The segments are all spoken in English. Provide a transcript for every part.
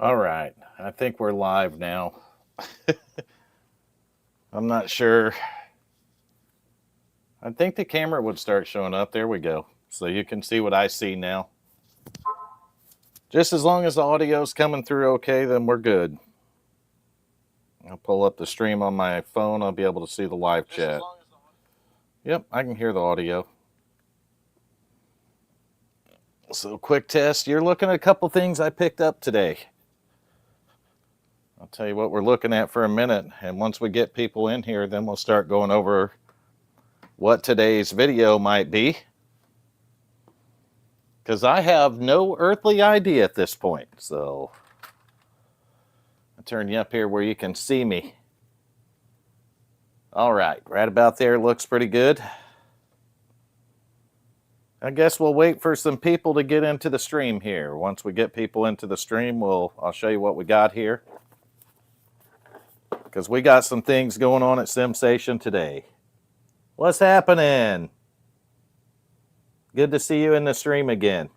All right, I think we're live now. I'm not sure. I think the camera would start showing up. There we go. So you can see what I see now. Just as long as the audio's coming through okay, then we're good. I'll pull up the stream on my phone. I'll be able to see the live chat. Yep, I can hear the audio. So quick test. You're looking at a couple things I picked up today. I'll tell you what we're looking at for a minute. And once we get people in here, then we'll start going over what today's video might be. Because I have no earthly idea at this point. So I'll turn you up here where you can see me. All right, right about there looks pretty good. I guess we'll wait for some people to get into the stream here. Once we get people into the stream, I'll show you what we got here. Because we got some things going on at SimSation today. What's happening? Good to see you in the stream again.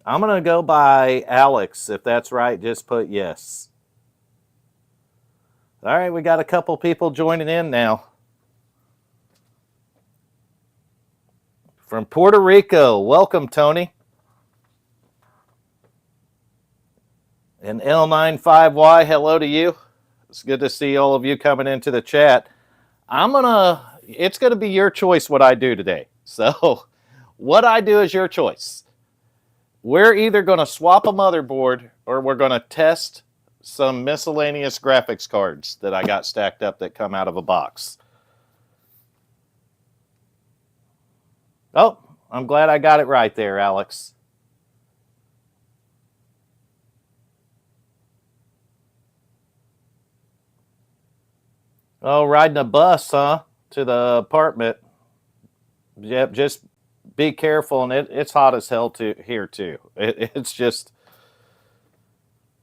I'm going to go by Alex. If that's right, just put yes. All right, we got a couple people joining in now. From Puerto Rico, welcome, Tony. And L95Y, hello to you. It's good to see all of you coming into the chat. It's going to be your choice what I do today. So what I do is your choice. We're either going to swap a motherboard or we're going to test some miscellaneous graphics cards that I got stacked up that come out of a box. Oh, I'm glad I got it right there, Alex. Oh, riding a bus, huh? To the apartment. Yep, just be careful, and it's hot as hell here too. It's just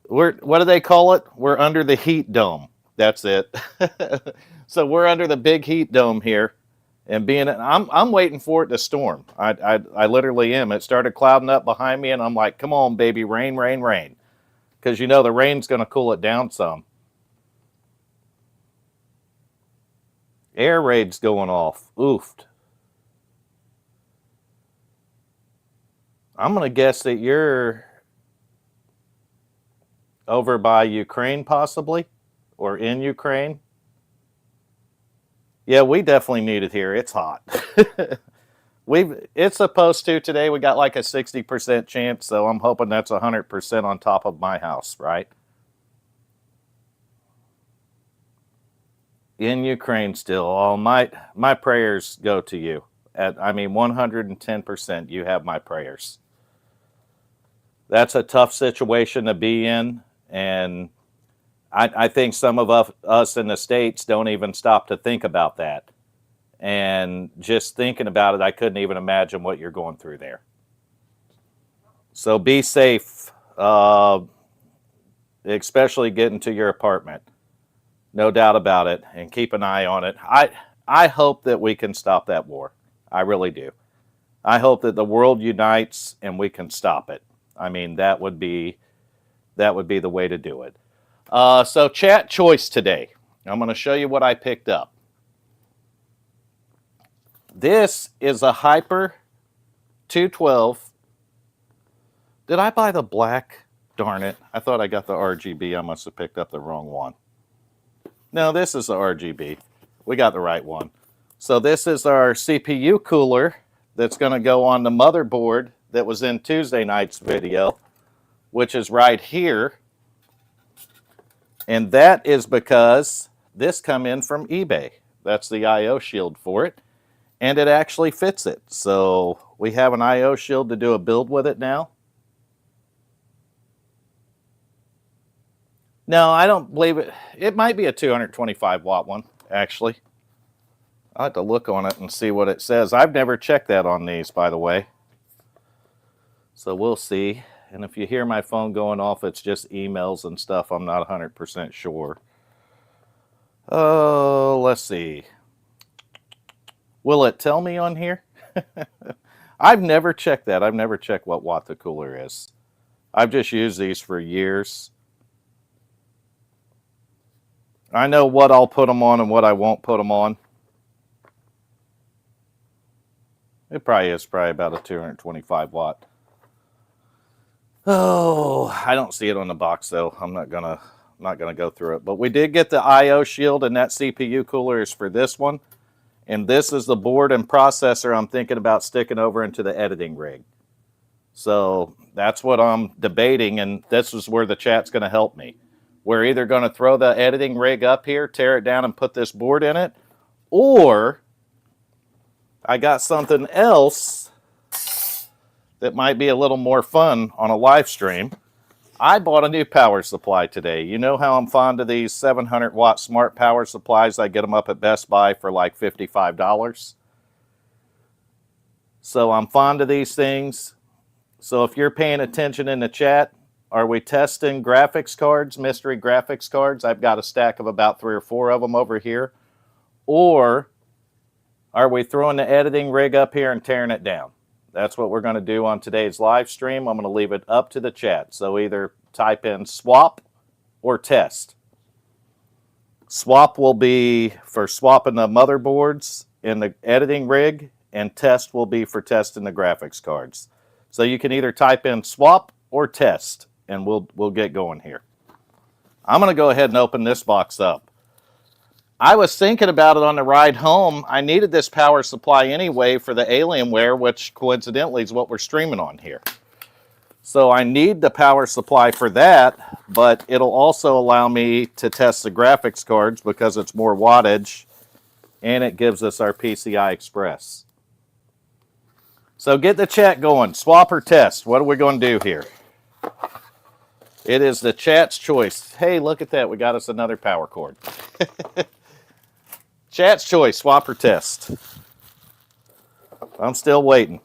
what do they call it? We're under the heat dome. That's it. So we're under the big heat dome here, and I'm waiting for it to storm. I literally am. It started clouding up behind me, and I'm like, come on, baby, rain, rain, rain, because you know the rain's going to cool it down some. Air raid's going off. Oofed. I'm going to guess that you're over by Ukraine, possibly, or in Ukraine. Yeah, we definitely need it here. It's hot. It's supposed to today. We got like a 60% chance, so I'm hoping that's 100% on top of my house, right? In Ukraine still. Oh, my prayers go to you. 110%. You have my prayers. That's a tough situation to be in, and I think some of us in the States don't even stop to think about that. And just thinking about it, I couldn't even imagine what you're going through there. So be safe, especially getting to your apartment. No doubt about it, and keep an eye on it. I hope that we can stop that war. I really do. I hope that the world unites and we can stop it. I mean, that would be the way to do it. So chat choice today. I'm going to show you what I picked up. This is a Hyper 212. Did I buy the black? Darn it. I thought I got the RGB. I must have picked up the wrong one. No, this is the RGB. We got the right one. So this is our CPU cooler that's going to go on the motherboard that was in Tuesday night's video, which is right here. And that is because this come in from eBay. That's the I/O shield for it. And it actually fits it. So we have an I/O shield to do a build with it now. No, I don't believe it. It might be a 225 watt one, actually. I'll have to look on it and see what it says. I've never checked that on these, by the way. So we'll see. And if you hear my phone going off, it's just emails and stuff. I'm not 100% sure. Oh, let's see. Will it tell me on here? I've never checked that. I've never checked what watt the cooler is. I've just used these for years. I know what I'll put them on and what I won't put them on. It probably is about a 225 watt. Oh, I don't see it on the box though. I'm not gonna go through it. But we did get the I/O shield, and that CPU cooler is for this one. And this is the board and processor I'm thinking about sticking over into the editing rig. So that's what I'm debating, and this is where the chat's going to help me. We're either going to throw the editing rig up here, tear it down, and put this board in it, or I got something else that might be a little more fun on a live stream. I bought a new power supply today. You know how I'm fond of these 700 watt smart power supplies. I get them up at Best Buy for like $55. So I'm fond of these things. So if you're paying attention in the chat, are we testing graphics cards, mystery graphics cards? I've got a stack of about 3 or 4 of them over here. Or are we throwing the editing rig up here and tearing it down? That's what we're going to do on today's live stream. I'm going to leave it up to the chat. So either type in swap or test. Swap will be for swapping the motherboards in the editing rig, and test will be for testing the graphics cards. So you can either type in swap or test, and we'll get going here. I'm going to go ahead and open this box up. I was thinking about it on the ride home. I needed this power supply anyway for the Alienware, which coincidentally is what we're streaming on here. So I need the power supply for that, but it'll also allow me to test the graphics cards because it's more wattage, and it gives us our PCI Express. So get the chat going. Swap or test? What are we going to do here? It is the chat's choice. Hey, look at that. We got us another power cord. Chat's choice, swap or test. I'm still waiting.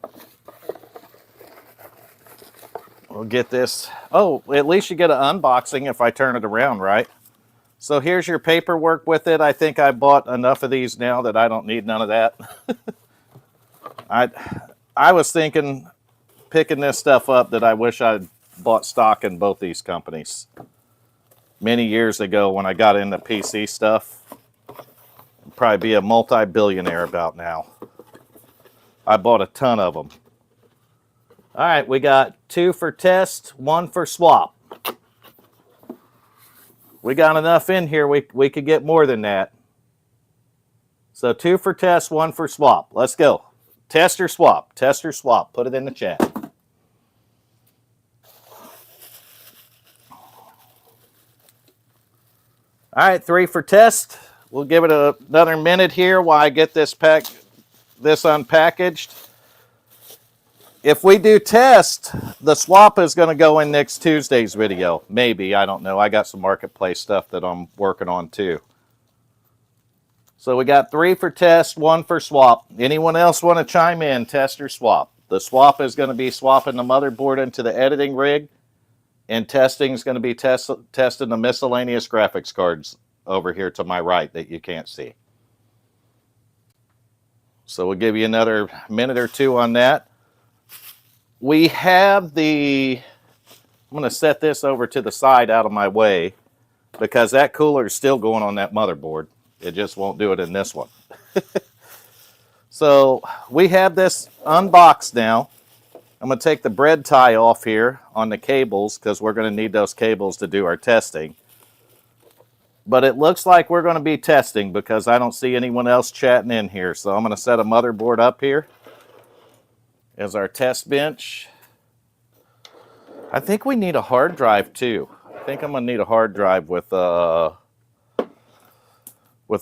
We'll get this. Oh, at least you get an unboxing if I turn it around, right? So here's your paperwork with it. I think I bought enough of these now that I don't need none of that. I was thinking, picking this stuff up, that I wish I'd bought stock in both these companies many years ago when I got into PC stuff. Probably be a multi-billionaire about now. I bought a ton of them. All right, we got 2 for test, 1 for swap. We got enough in here, we could get more than that. So 2 for test, 1 for swap. Let's go. Test or swap, test or swap. Put it in the chat. All right, 3 for test. We'll give it another minute here while I get this unpackaged. If we do test, the swap is going to go in next Tuesday's video. Maybe, I don't know. I got some marketplace stuff that I'm working on too. So we got 3 for test, 1 for swap. Anyone else want to chime in, test or swap? The swap is going to be swapping the motherboard into the editing rig, and testing is going to be testing the miscellaneous graphics cards over here to my right that you can't see. So we'll give you another minute or 2 on that. We have I'm going to set this over to the side out of my way because that cooler is still going on that motherboard. It just won't do it in this one. So we have this unboxed now. I'm going to take the bread tie off here on the cables because we're going to need those cables to do our testing. But it looks like we're going to be testing because I don't see anyone else chatting in here. So I'm going to set a motherboard up here as our test bench. I think we need a hard drive too. I think I'm going to need a hard drive with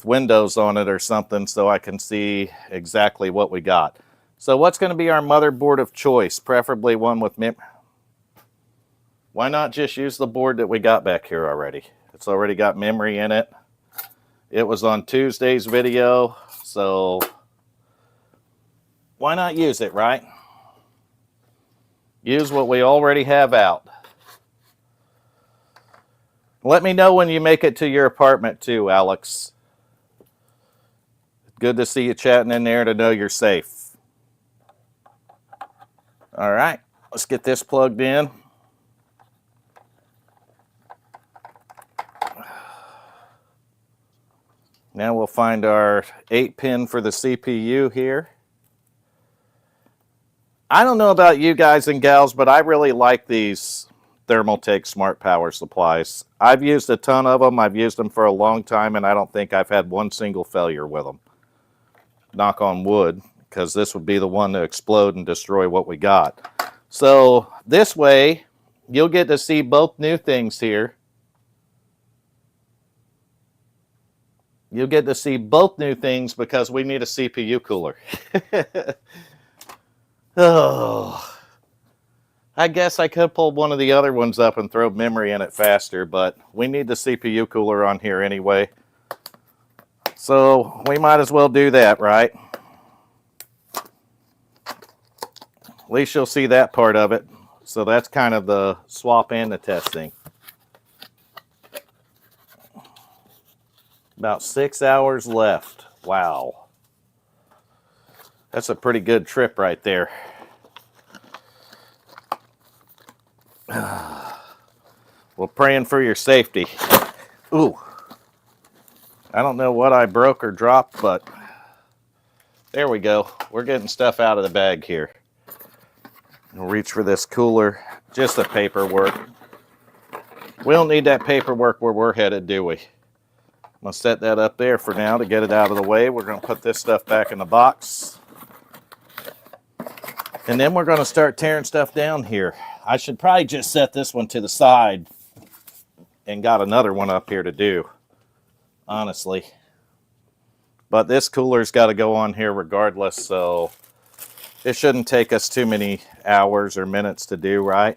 Windows on it or something so I can see exactly what we got. So what's going to be our motherboard of choice? Preferably one with memory. Why not just use the board that we got back here already? It's already got memory in it. It was on Tuesday's video, so why not use it, right? Use what we already have out. Let me know when you make it to your apartment too, Alex. Good to see you chatting in there, to know you're safe. All right, let's get this plugged in. Now we'll find our 8-pin for the CPU here. I don't know about you guys and gals, but I really like these Thermaltake smart power supplies. I've used a ton of them. I've used them for a long time, and I don't think I've had one single failure with them. Knock on wood, because this would be the one to explode and destroy what we got. So this way, you'll get to see both new things here. You'll get to see both new things because we need a CPU cooler. Oh, I guess I could pull one of the other ones up and throw memory in it faster, but we need the CPU cooler on here anyway. So we might as well do that, right? At least you'll see that part of it. So that's kind of the swap and the testing. About 6 hours left. Wow. That's a pretty good trip right there. Well, praying for your safety. Ooh. I don't know what I broke or dropped, but there we go. We're getting stuff out of the bag here. We'll reach for this cooler. Just the paperwork. We don't need that paperwork where we're headed, do we? I'm going to set that up there for now to get it out of the way. We're going to put this stuff back in the box. And then we're going to start tearing stuff down here. I should probably just set this one to the side and got another one up here to do, honestly. But this cooler's got to go on here regardless, so it shouldn't take us too many hours or minutes to do, right?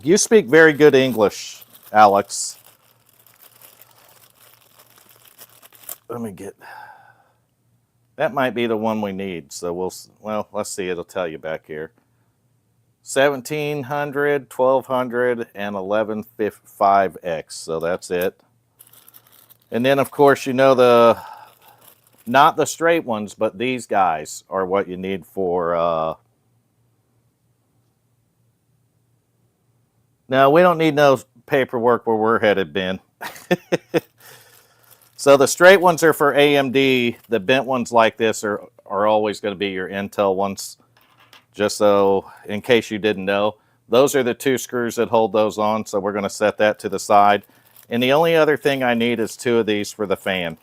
You speak very good English, Alex. Let me get... That might be the one we need, so well, let's see, it'll tell you back here. 1700, 1200, and 1155X, so that's it. And then, of course, you know not the straight ones, but these guys are what you need for... No, we don't need no paperwork where we're headed, Ben. So the straight ones are for AMD. The bent ones like this are always going to be your Intel ones. Just so, in case you didn't know. Those are the two screws that hold those on, so we're going to set that to the side. And the only other thing I need is 2 of these for the fan.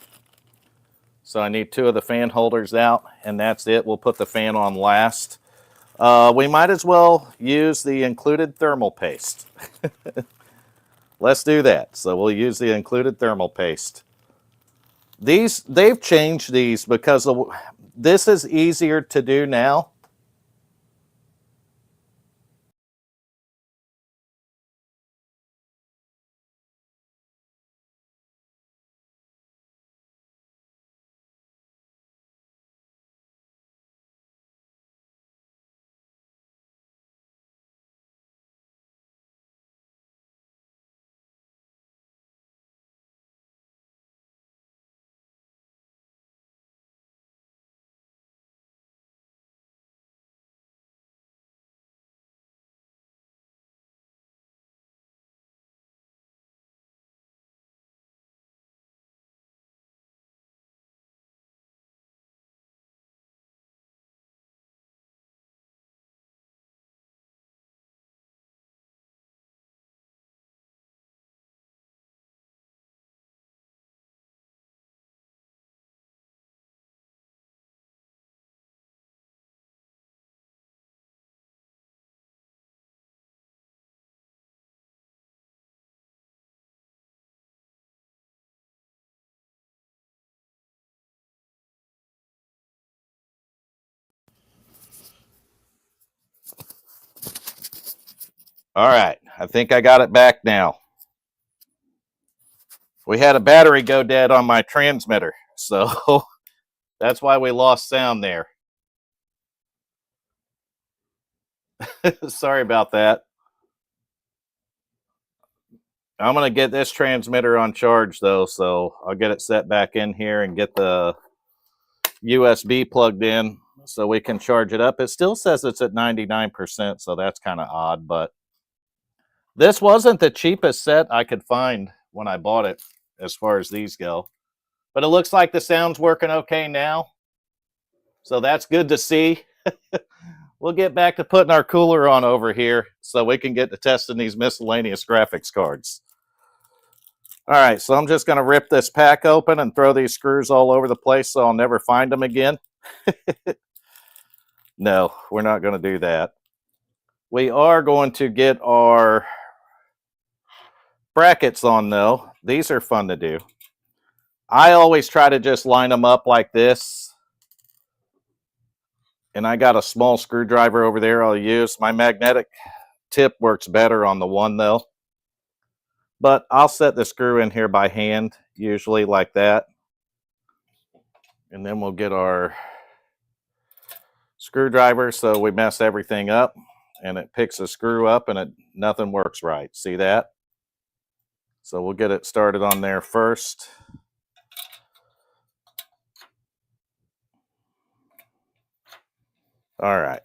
So I need 2 of the fan holders out, and that's it. We'll put the fan on last. We might as well use the included thermal paste. Let's do that. So we'll use the included thermal paste. They've changed these because this is easier to do now. All right, I think I got it back now. We had a battery go dead on my transmitter, so that's why we lost sound there. Sorry about that. I'm going to get this transmitter on charge, though, so I'll get it set back in here and get the USB plugged in so we can charge it up. It still says it's at 99%, so that's kind of odd, but This wasn't the cheapest set I could find when I bought it, as far as these go. But it looks like the sound's working okay now. So that's good to see. We'll get back to putting our cooler on over here so we can get to testing these miscellaneous graphics cards. All right, so I'm just going to rip this pack open and throw these screws all over the place so I'll never find them again. No, we're not going to do that. We are going to get our brackets on, though. These are fun to do. I always try to just line them up like this. And I got a small screwdriver over there I'll use. My magnetic tip works better on the one, though. But I'll set the screw in here by hand, usually like that. And then we'll get our screwdriver so we mess everything up. And it picks a screw up and nothing works right. See that? So we'll get it started on there first. All right.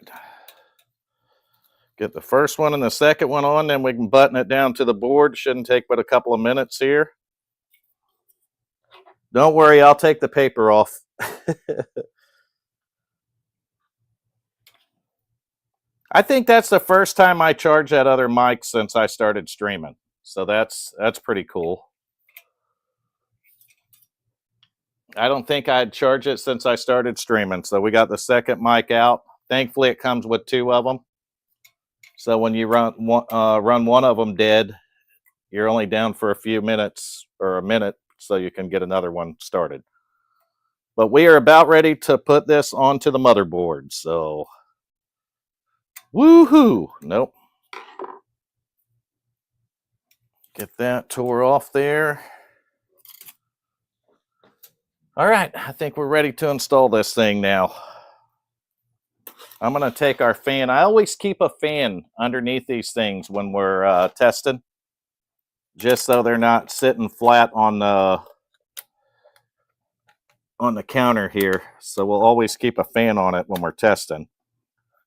Get the first one and the second one on, then we can button it down to the board. Shouldn't take but a couple of minutes here. Don't worry, I'll take the paper off. I think that's the first time I charged that other mic since I started streaming. So that's pretty cool. I don't think I'd charged it since I started streaming. So we got the second mic out. Thankfully, it comes with two of them. So when you run one of them dead, you're only down for a few minutes or a minute so you can get another one started. But we are about ready to put this onto the motherboard. So, woohoo! Nope. Get that tore off there. All right, I think we're ready to install this thing now. I'm going to take our fan. I always keep a fan underneath these things when we're testing, just so they're not sitting flat on the counter here. So we'll always keep a fan on it when we're testing.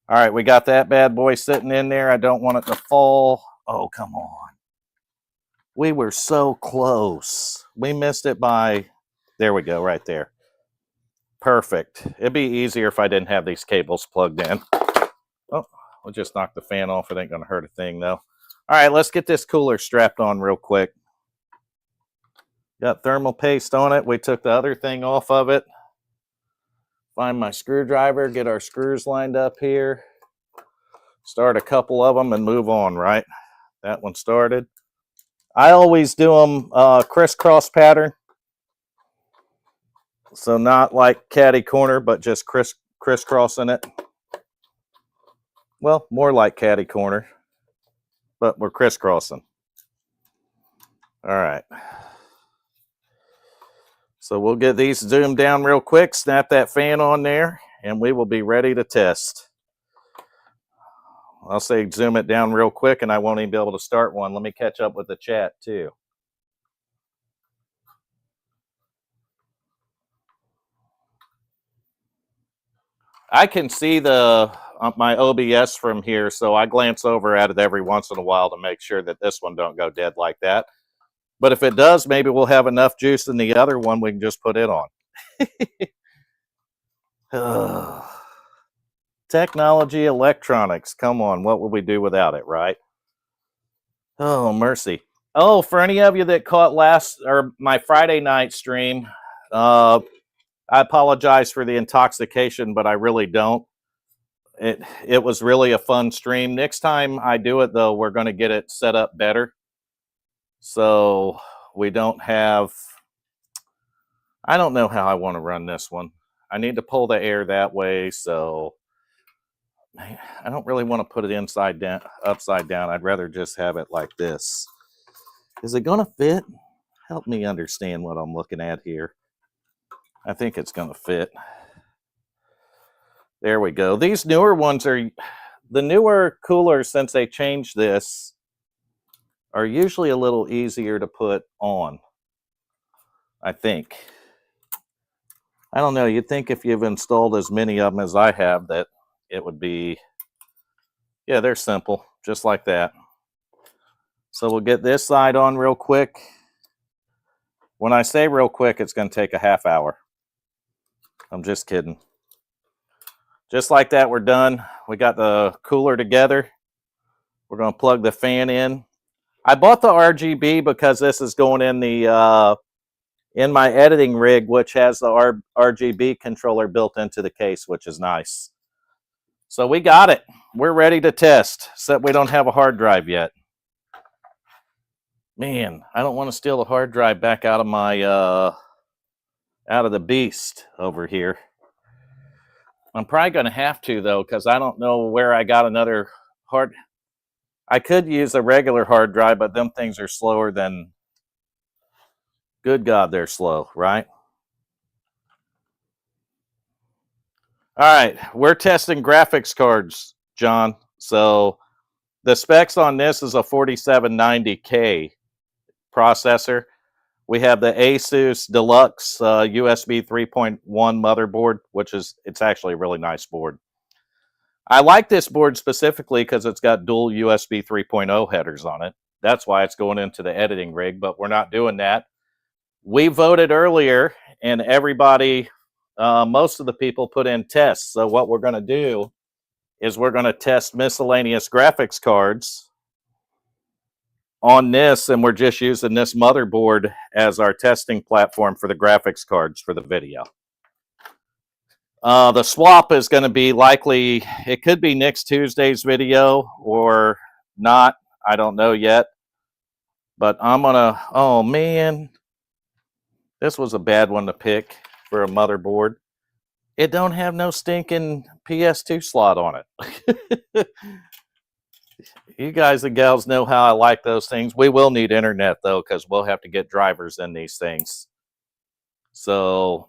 All right, we got that bad boy sitting in there. I don't want it to fall. Oh, come on. We were so close. We missed it by, there we go, right there. Perfect. It'd be easier if I didn't have these cables plugged in. Oh, we'll just knock the fan off. It ain't going to hurt a thing, though. All right, let's get this cooler strapped on real quick. Got thermal paste on it. We took the other thing off of it. Find my screwdriver, get our screws lined up here. Start a couple of them and move on, right? That one started. I always do them crisscross pattern. So not like catty corner, but just crisscrossing it. Well, more like catty corner, but we're crisscrossing. All right. So we'll get these zoomed down real quick, snap that fan on there, and we will be ready to test. I'll say zoom it down real quick, and I won't even be able to start one. Let me catch up with the chat, too. I can see my OBS from here, so I glance over at it every once in a while to make sure that this one don't go dead like that. But if it does, maybe we'll have enough juice in the other one we can just put it on. Technology, electronics. Come on, what would we do without it, right? Oh, mercy. Oh, for any of you that caught my Friday night stream, I apologize for the intoxication, but I really don't. It was really a fun stream. Next time I do it, though, we're going to get it set up better. So we don't have, I don't know how I want to run this one. I need to pull the air that way, so I don't really want to put it upside down. I'd rather just have it like this. Is it going to fit? Help me understand what I'm looking at here. I think it's going to fit. There we go. These newer ones are, the newer coolers, since they changed this, are usually a little easier to put on, I think. I don't know. You'd think if you've installed as many of them as I have that it would be, yeah, they're simple, just like that. So we'll get this side on real quick. When I say real quick, it's going to take a half hour. I'm just kidding. Just like that, we're done. We got the cooler together. We're going to plug the fan in. I bought the RGB because this is going in the in my editing rig, which has the RGB controller built into the case, which is nice. So we got it. We're ready to test, except we don't have a hard drive yet. Man, I don't want to steal the hard drive back out of my out of the beast over here. I'm probably going to have to, though, because I don't know where I got another hard. I could use a regular hard drive, but them things are slower than. Good God, they're slow, right? All right, we're testing graphics cards, John. So the specs on this is a 4790K processor. We have the Asus Deluxe USB 3.1 motherboard, which is, it's actually a really nice board. I like this board specifically because it's got dual USB 3.0 headers on it. That's why it's going into the editing rig, but we're not doing that. We voted earlier, and everybody, most of the people put in tests. So what we're going to do is we're going to test miscellaneous graphics cards on this, and we're just using this motherboard as our testing platform for the graphics cards for the video. The swap is going to be likely, it could be next Tuesday's video or not. I don't know yet. But I'm going to, oh man, this was a bad one to pick for a motherboard. It don't have no stinking PS2 slot on it. You guys and gals know how I like those things. We will need internet, though, because we'll have to get drivers in these things. So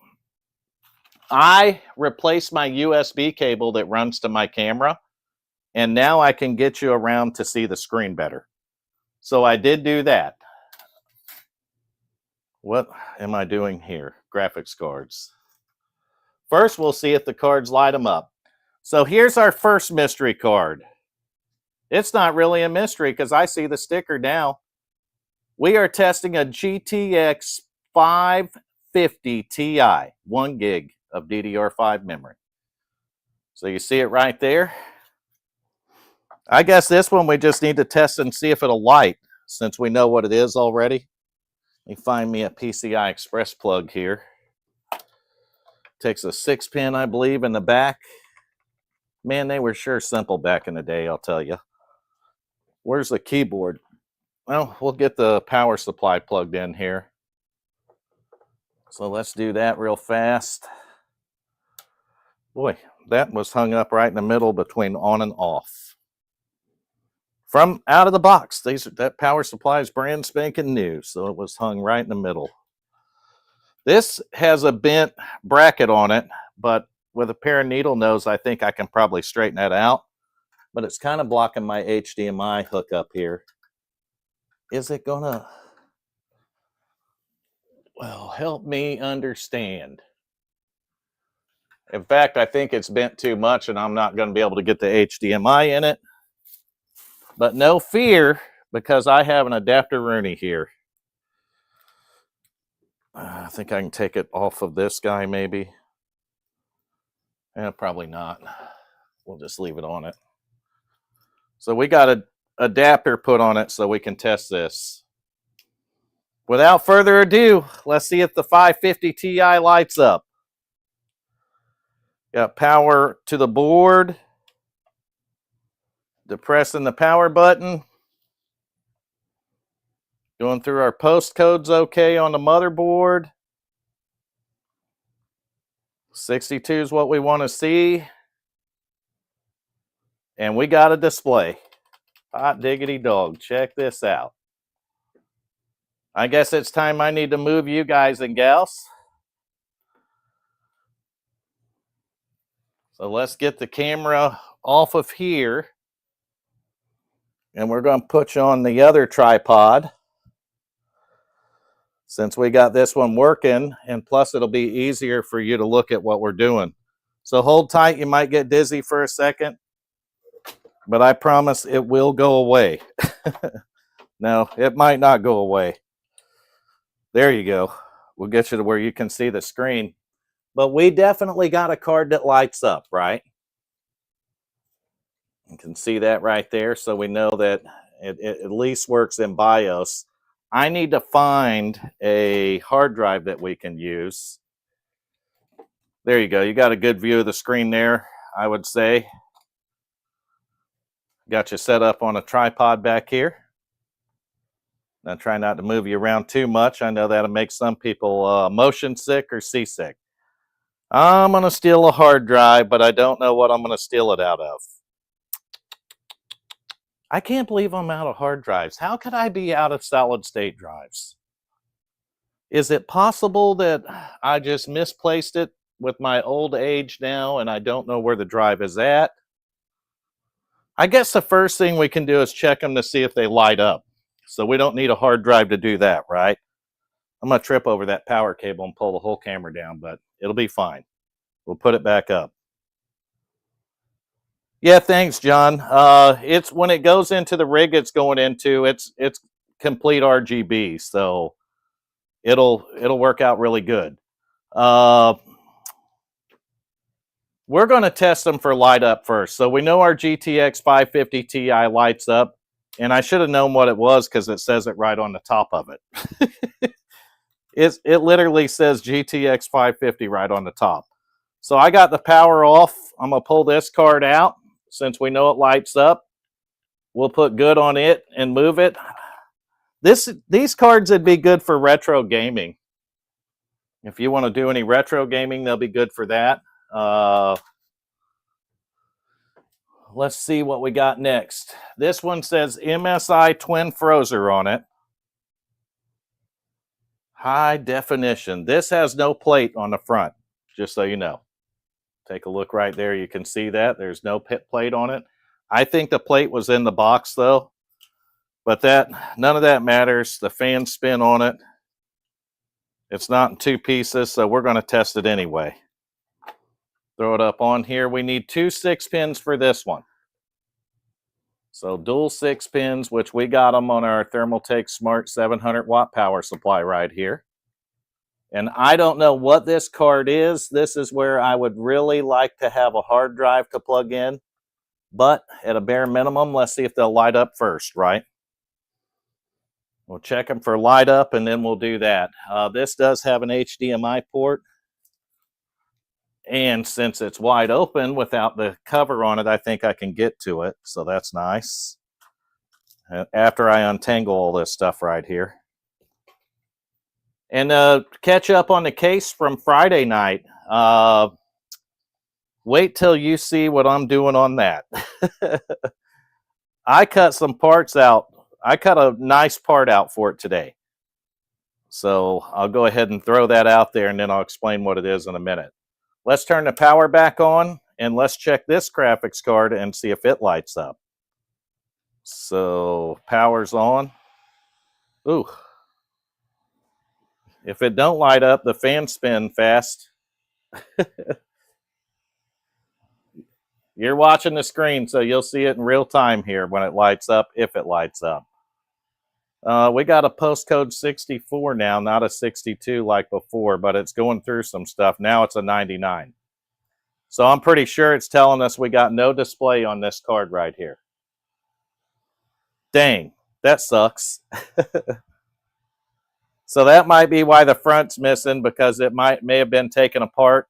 I replaced my USB cable that runs to my camera, and now I can get you around to see the screen better. So I did do that. What am I doing here? Graphics cards. First, we'll see if the cards light them up. So here's our first mystery card. It's not really a mystery because I see the sticker now. We are testing a GTX 550 Ti, 1 gig of DDR5 memory. So you see it right there. I guess this one we just need to test and see if it'll light, since we know what it is already. Let me find me a PCI Express plug here. Takes a 6-pin, I believe, in the back. Man, they were sure simple back in the day, I'll tell you. Where's the keyboard? Well, we'll get the power supply plugged in here. So let's do that real fast. Boy, that was hung up right in the middle between on and off. From out of the box, that power supply is brand spanking new, so it was hung right in the middle. This has a bent bracket on it, but with a pair of needle nose, I think I can probably straighten that out. But it's kind of blocking my HDMI hookup here. Is it gonna, well, help me understand. In fact, I think it's bent too much and I'm not going to be able to get the HDMI in it. But no fear, because I have an adapter Rooney here. I think I can take it off of this guy maybe. Probably not. We'll just leave it on it. So we got an adapter put on it so we can test this. Without further ado, let's see if the 550 Ti lights up. Got power to the board. Depressing the power button. Going through our post codes okay on the motherboard. 62 is what we want to see. And we got a display. Hot diggity dog. Check this out. I guess it's time I need to move you guys and gals. So let's get the camera off of here. And we're going to put you on the other tripod, since we got this one working, and plus it'll be easier for you to look at what we're doing. So hold tight. You might get dizzy for a second, but I promise it will go away. No, it might not go away. There you go. We'll get you to where you can see the screen. But we definitely got a card that lights up, right? You can see that right there. So we know that it at least works in BIOS. I need to find a hard drive that we can use. There you go. You got a good view of the screen there, I would say. Got you set up on a tripod back here. Now try not to move you around too much. I know that'll make some people motion sick or seasick. I'm going to steal a hard drive, but I don't know what I'm going to steal it out of. I can't believe I'm out of hard drives. How could I be out of solid state drives? Is it possible that I just misplaced it with my old age now and I don't know where the drive is at? I guess the first thing we can do is check them to see if they light up. So we don't need a hard drive to do that, right? I'm going to trip over that power cable and pull the whole camera down, but it'll be fine. We'll put it back up. Yeah, thanks, John. It's when it goes into the rig it's going into, it's complete RGB, so it'll work out really good. We're going to test them for light up first. So we know our GTX 550 Ti lights up, and I should have known what it was because it says it right on the top of it. It literally says GTX 550 right on the top. So I got the power off. I'm going to pull this card out. Since we know it lights up, we'll put good on it and move it. These cards would be good for retro gaming. If you want to do any retro gaming, they'll be good for that. Let's see what we got next. This one says MSI Twin Frozer on it. High definition. This has no plate on the front, just so you know. Take a look right there. You can see that. There's no plate on it. I think the plate was in the box, though. But none of that matters. The fan spin on it. It's not in two pieces, so we're going to test it anyway. Throw it up on here. We need 2 6-pins for this one. So dual 6 pins, which we got them on our Thermaltake Smart 700-watt power supply right here. And I don't know what this card is. This is where I would really like to have a hard drive to plug in. But at a bare minimum, let's see if they'll light up first, right? We'll check them for light up, and then we'll do that. This does have an HDMI port. And since it's wide open without the cover on it, I think I can get to it. So that's nice. After I untangle all this stuff right here. And catch up on the case from Friday night. Wait till you see what I'm doing on that. I cut some parts out. I cut a nice part out for it today. So I'll go ahead and throw that out there, and then I'll explain what it is in a minute. Let's turn the power back on, and let's check this graphics card and see if it lights up. So power's on. Ooh. If it don't light up, the fan spin fast. You're watching the screen, so you'll see it in real time here when it lights up, if it lights up. We got a postcode 64 now, not a 62 like before, but it's going through some stuff. Now it's a 99. So I'm pretty sure it's telling us we got no display on this card right here. Dang, that sucks. So that might be why the front's missing, because it may have been taken apart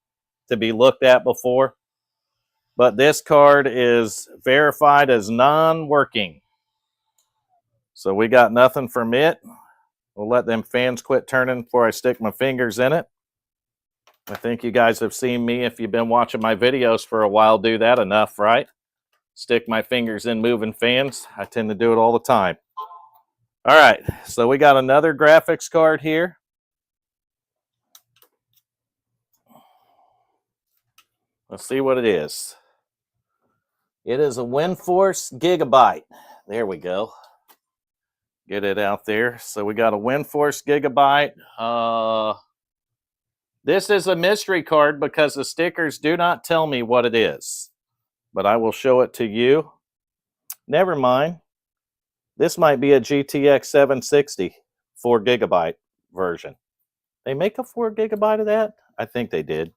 to be looked at before. But this card is verified as non-working. So we got nothing from it. We'll let them fans quit turning before I stick my fingers in it. I think you guys have seen me, if you've been watching my videos for a while, do that enough, right? Stick my fingers in moving fans. I tend to do it all the time. All right, so we got another graphics card here. Let's see what it is. It is a WindForce Gigabyte. There we go. Get it out there. So we got a WindForce Gigabyte. This is a mystery card because the stickers do not tell me what it is. But I will show it to you. Never mind. This might be a GTX 760 4 GB version. They make a 4 GB of that? I think they did.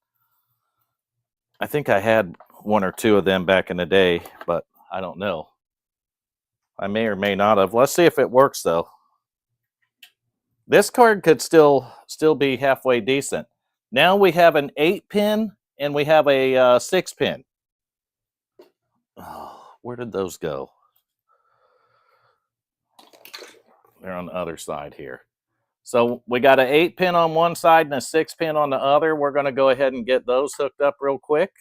I think I had one or two of them back in the day, but I don't know. I may or may not have. Let's see if it works though. This card could still be halfway decent. Now we have an 8-pin and we have a 6-pin. Oh, where did those go? They're on the other side here. So we got an 8-pin on one side and a 6-pin on the other. We're going to go ahead and get those hooked up real quick.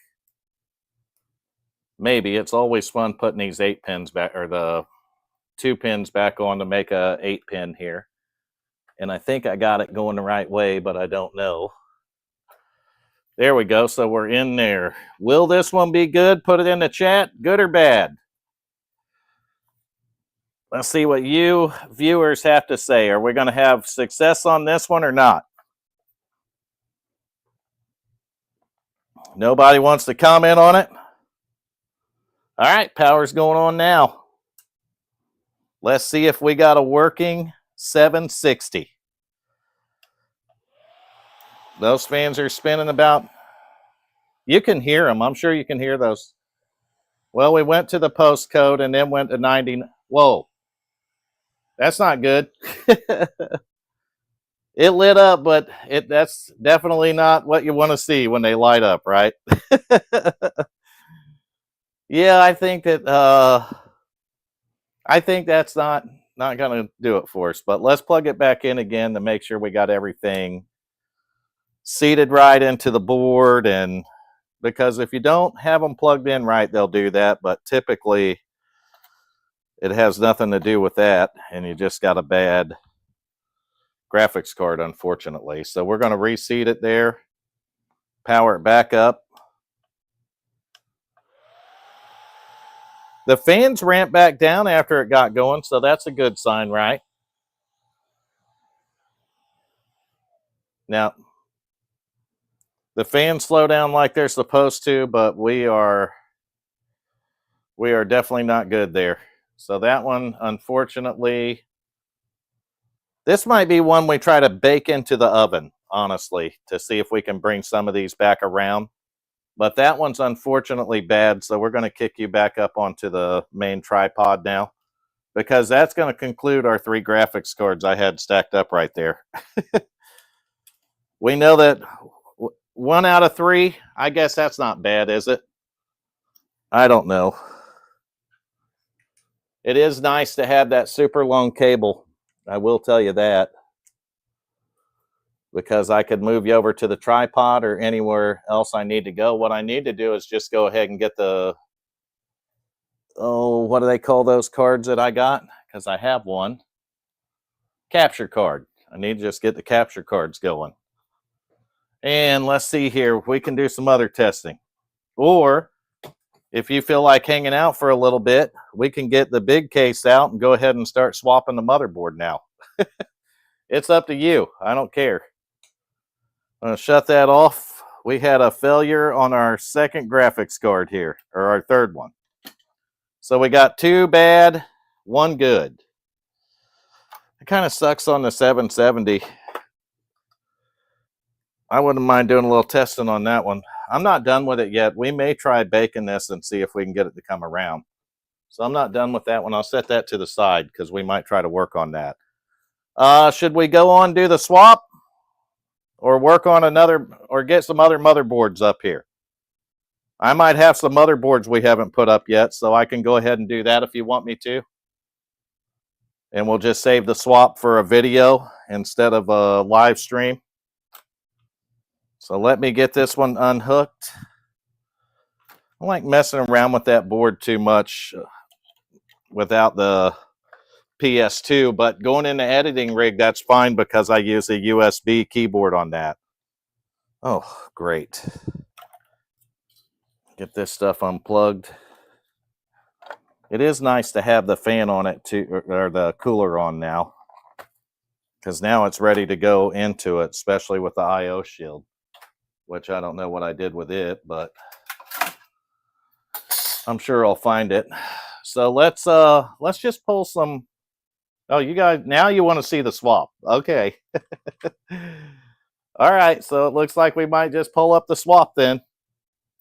Maybe. It's always fun putting these 8 pins back, or the 2 pins back on to make a 8-pin here. And I think I got it going the right way, but I don't know. There we go. So we're in there. Will this one be good? Put it in the chat. Good or bad? Let's see what you viewers have to say. Are we going to have success on this one or not? Nobody wants to comment on it? All right, power's going on now. Let's see if we got a working 760. Those fans are spinning about. You can hear them. I'm sure you can hear those. Well, we went to the postcode and then went to 90. Whoa. That's not good. It lit up, but that's definitely not what you want to see when they light up, right? Yeah, I think that's not going to do it for us. But let's plug it back in again to make sure we got everything seated right into the board. And because if you don't have them plugged in right, they'll do that. But typically, it has nothing to do with that, and you just got a bad graphics card, unfortunately. So we're going to reseat it there, power it back up. The fans ramped back down after it got going, so that's a good sign, right? Now, the fans slow down like they're supposed to, but we are definitely not good there. So that one, unfortunately, this might be one we try to bake into the oven, honestly, to see if we can bring some of these back around. But that one's unfortunately bad, so we're going to kick you back up onto the main tripod now, because that's going to conclude our 3 graphics cards I had stacked up right there. We know that 1 out of 3, I guess that's not bad, is it? I don't know. It is nice to have that super long cable. I will tell you that. Because I could move you over to the tripod or anywhere else I need to go. What I need to do is just go ahead and get the, what do they call those cards that I got? Because I have one. Capture card. I need to just get the capture cards going. And let's see here. We can do some other testing. Or if you feel like hanging out for a little bit, we can get the big case out and go ahead and start swapping the motherboard now. It's up to you. I don't care. I'm going to shut that off. We had a failure on our second graphics card here, or our third one. So we got 2 bad, 1 good. It kind of sucks on the 770. I wouldn't mind doing a little testing on that one. I'm not done with it yet. We may try baking this and see if we can get it to come around. So I'm not done with that one. I'll set that to the side because we might try to work on that. Should we go on and do the swap? Or work on another, or get some other motherboards up here? I might have some motherboards we haven't put up yet, so I can go ahead and do that if you want me to. And we'll just save the swap for a video instead of a live stream. So let me get this one unhooked. I don't like messing around with that board too much without the PS2, but going in the editing rig, that's fine because I use a USB keyboard on that. Oh, great. Get this stuff unplugged. It is nice to have the fan on it too, or the cooler on now, because now it's ready to go into it, especially with the I/O shield, which I don't know what I did with it, but I'm sure I'll find it. So let's just pull some Oh, you guys, now you want to see the swap. Okay. All right, so it looks like we might just pull up the swap then.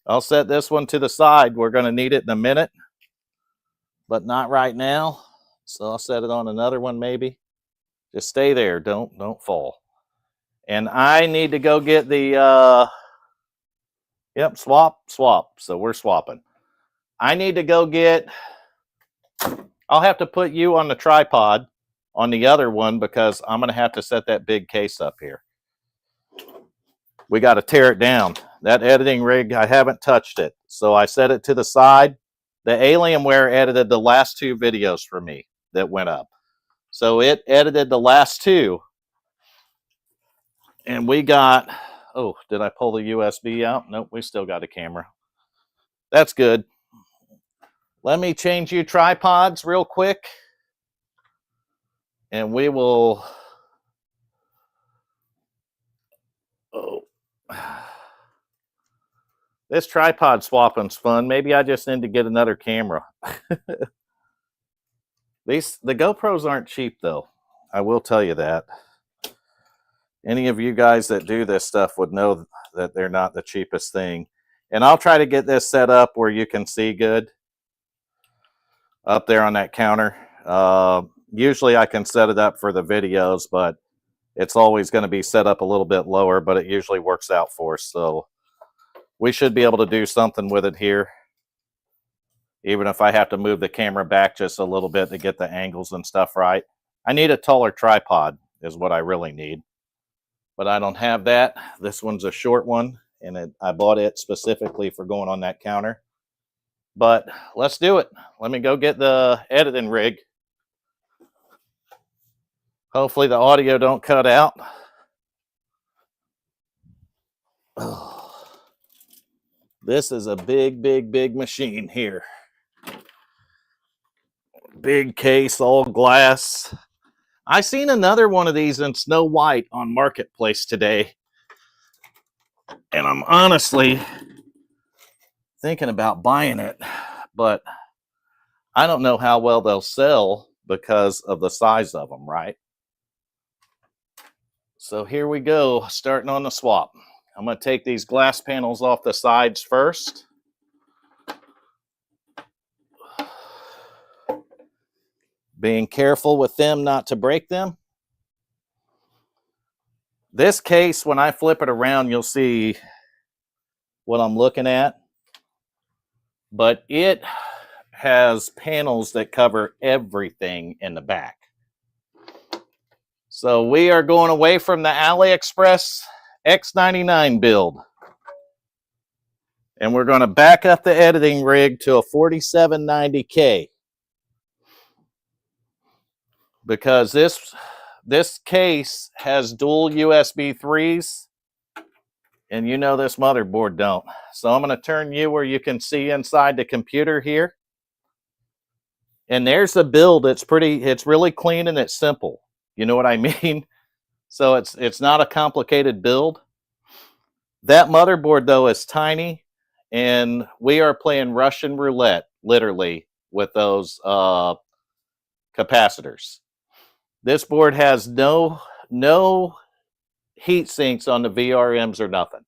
I'll set this one to the side. We're going to need it in a minute, but not right now. So I'll set it on another one maybe. Just stay there. Don't fall. And I need to go get the yep, swap. So we're swapping. I need to go get, I'll have to put you on the tripod on the other one because I'm going to have to set that big case up here. We got to tear it down. That editing rig, I haven't touched it. So I set it to the side. The Alienware edited the last 2 videos for me that went up. So it edited the last 2. And we got, oh, did I pull the USB out? Nope, we still got a camera. That's good. Let me change you tripods real quick. And we will, oh. This tripod swapping's fun. Maybe I just need to get another camera. The GoPros aren't cheap though. I will tell you that. Any of you guys that do this stuff would know that they're not the cheapest thing. And I'll try to get this set up where you can see good up there on that counter. Usually I can set it up for the videos, but it's always going to be set up a little bit lower, but it usually works out for us. So we should be able to do something with it here. Even if I have to move the camera back just a little bit to get the angles and stuff right. I need a taller tripod is what I really need. But I don't have that. This one's a short one, and I bought it specifically for going on that counter. But let's do it. Let me go get the editing rig. Hopefully the audio don't cut out. Oh, this is a big machine here. Big case, all glass. I seen another one of these in Snow White on Marketplace today. And I'm honestly thinking about buying it, but I don't know how well they'll sell because of the size of them, right? So here we go, starting on the swap. I'm going to take these glass panels off the sides first. Being careful with them not to break them. This case, when I flip it around, you'll see what I'm looking at. But it has panels that cover everything in the back. So we are going away from the AliExpress X99 build. And we're going to back up the editing rig to a 4790K. Because this case has dual USB 3s. And you know this motherboard don't. So I'm going to turn you where you can see inside the computer here. And there's the build. It's really clean and it's simple. You know what I mean? So it's not a complicated build. That motherboard though is tiny, and we are playing Russian roulette, literally, with those capacitors. This board has no heat sinks on the VRMs or nothing.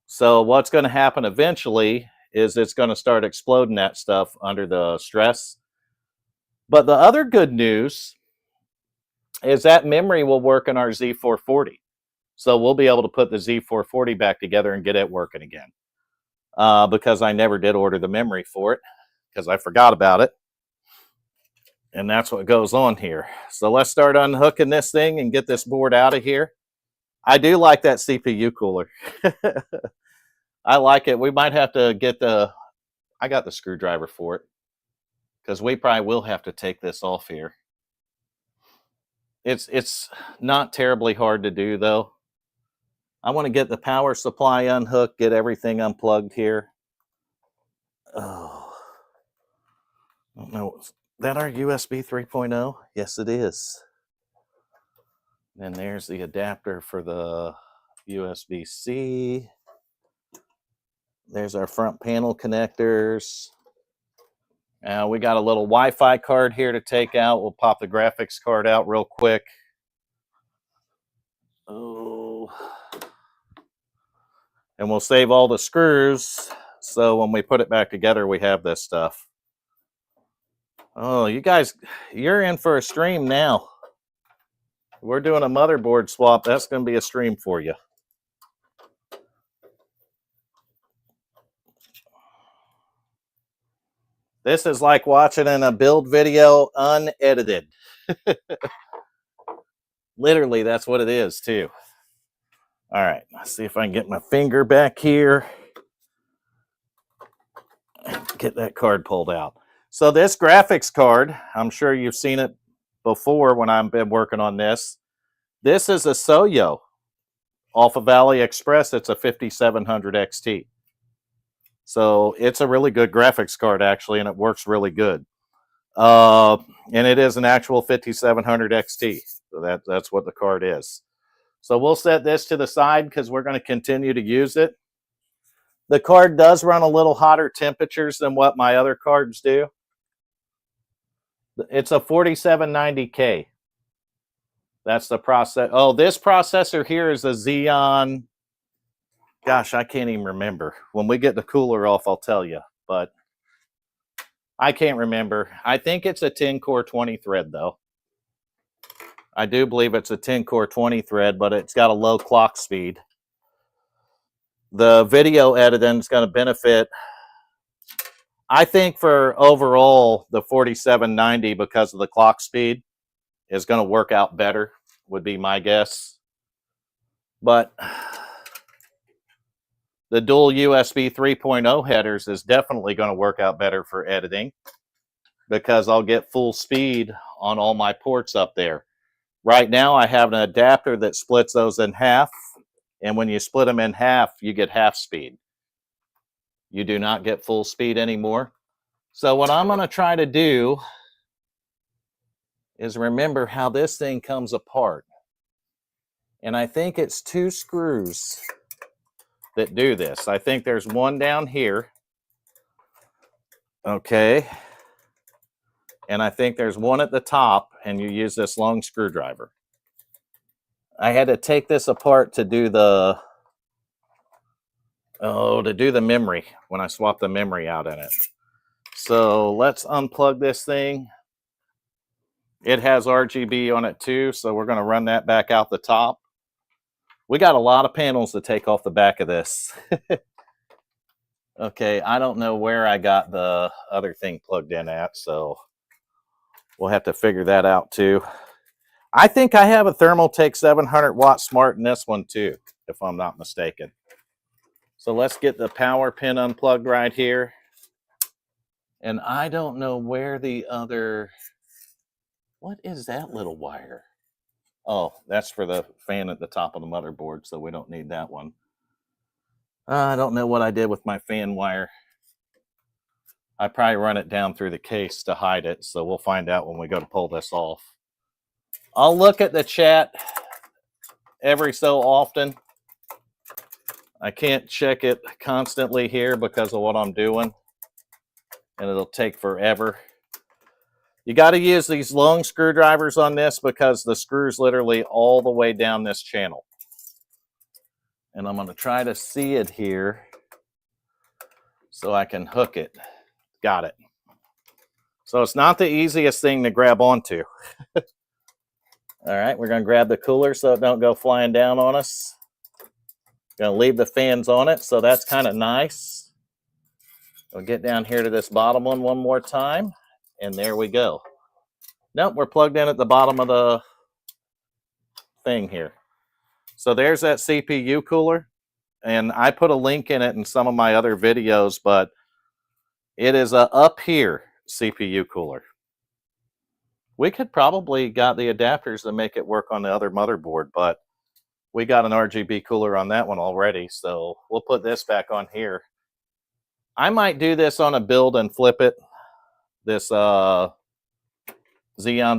So what's going to happen eventually is it's going to start exploding that stuff under the stress. But the other good news is that memory will work in our Z440. So we'll be able to put the Z440 back together and get it working again. Because I never did order the memory for it because I forgot about it. And that's what goes on here. So let's start unhooking this thing and get this board out of here. I do like that CPU cooler. I like it. We might have to get I got the screwdriver for it because we probably will have to take this off here. It's not terribly hard to do though. I want to get the power supply unhooked, get everything unplugged here. Oh, I don't know. Is that our USB 3.0? Yes, it is. And there's the adapter for the USB-C. There's our front panel connectors. We got a little Wi-Fi card here to take out. We'll pop the graphics card out real quick. Oh. And we'll save all the screws, so when we put it back together, we have this stuff. Oh, you guys, you're in for a stream now. We're doing a motherboard swap. That's going to be a stream for you. This is like watching in a build video unedited. Literally, that's what it is, too. All right, let's see if I can get my finger back here. Get that card pulled out. So this graphics card, I'm sure you've seen it before when I've been working on this. This is a Soyo off of AliExpress. It's a 5700 XT. So it's a really good graphics card, actually, and it works really good. And it is an actual 5700 XT. So that's what the card is. So we'll set this to the side because we're going to continue to use it. The card does run a little hotter temperatures than what my other cards do. It's a 4790K. That's the process. Oh, this processor here is a Xeon. Gosh, I can't even remember. When we get the cooler off, I'll tell you. But I can't remember. I think it's a 10-core 20-thread, though. I do believe it's a 10-core 20-thread, but it's got a low clock speed. The video editing is going to benefit. I think for overall, the 4790, because of the clock speed, is going to work out better, would be my guess. But the dual USB 3.0 headers is definitely going to work out better for editing because I'll get full speed on all my ports up there. Right now, I have an adapter that splits those in half. And when you split them in half, you get half speed. You do not get full speed anymore. So what I'm going to try to do is remember how this thing comes apart. And I think it's 2 screws that do this. I think there's one down here. Okay. And I think there's one at the top, and you use this long screwdriver. I had to take this apart to do the memory when I swapped the memory out in it. So let's unplug this thing. It has RGB on it too, so we're going to run that back out the top. We got a lot of panels to take off the back of this. Okay, I don't know where I got the other thing plugged in at, so we'll have to figure that out too. I think I have a Thermaltake 700 watt smart in this one too, if I'm not mistaken. So let's get the power pin unplugged right here. And I don't know where the other... What is that little wire? Oh, that's for the fan at the top of the motherboard, so we don't need that one. I don't know what I did with my fan wire. I probably run it down through the case to hide it, so we'll find out when we go to pull this off. I'll look at the chat every so often. I can't check it constantly here because of what I'm doing, and it'll take forever. You got to use these long screwdrivers on this because the screw's literally all the way down this channel. And I'm going to try to see it here so I can hook it. Got it. So it's not the easiest thing to grab onto. All right, we're going to grab the cooler so it don't go flying down on us. Going to leave the fans on it, so that's kind of nice. We'll get down here to this bottom one more time, and there we go. Nope, we're plugged in at the bottom of the thing here. So there's that CPU cooler, and I put a link in it in some of my other videos, but it is a up here CPU cooler. We could probably got the adapters to make it work on the other motherboard, but we got an RGB cooler on that one already, so we'll put this back on here. I might do this on a build and flip it. This Xeon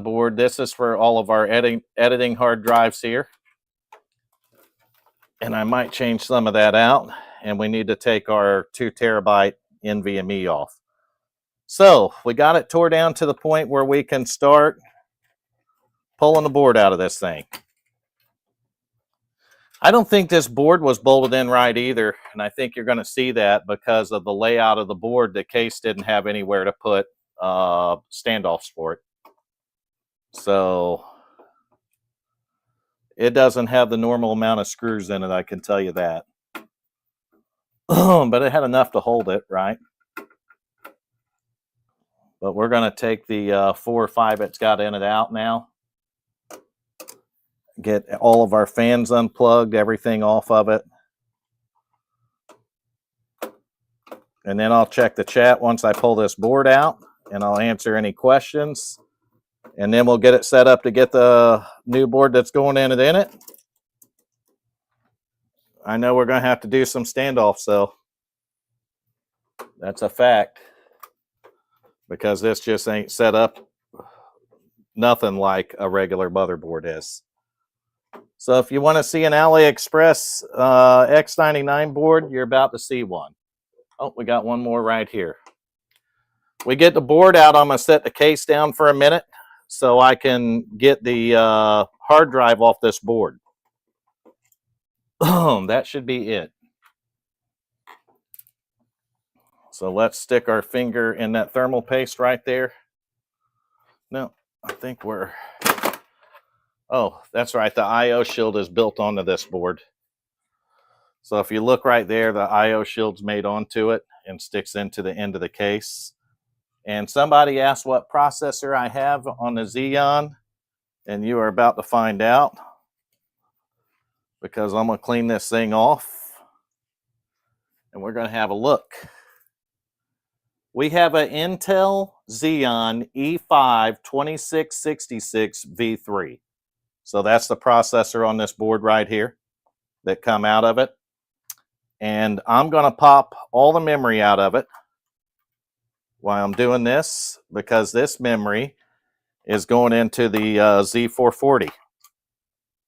board. This is for all of our editing hard drives here. And I might change some of that out. And we need to take our 2 terabyte NVMe off. So we got it tore down to the point where we can start pulling the board out of this thing. I don't think this board was bolted in right either, and I think you're going to see that because of the layout of the board. The case didn't have anywhere to put standoffs for it. So it doesn't have the normal amount of screws in it, I can tell you that. But it had enough to hold it, right? But we're going to take the 4 or 5 it's got in it out now. Get all of our fans unplugged, everything off of it. And then I'll check the chat once I pull this board out, and I'll answer any questions. And then we'll get it set up to get the new board that's going in it. I know we're going to have to do some standoffs, though. That's a fact. Because this just ain't set up nothing like a regular motherboard is. So if you want to see an AliExpress X99 board, you're about to see one. Oh, we got one more right here. We get the board out, I'm going to set the case down for a minute so I can get the hard drive off this board. That should be it. So let's stick our finger in that thermal paste right there. No, I think we're... Oh, that's right. The I/O shield is built onto this board. So if you look right there, the I/O shield's made onto it and sticks into the end of the case. And somebody asked what processor I have on the Xeon, and you are about to find out because I'm going to clean this thing off and we're going to have a look. We have an Intel Xeon E5 2666 V3. So that's the processor on this board right here that come out of it. And I'm going to pop all the memory out of it while I'm doing this because this memory is going into the Z440.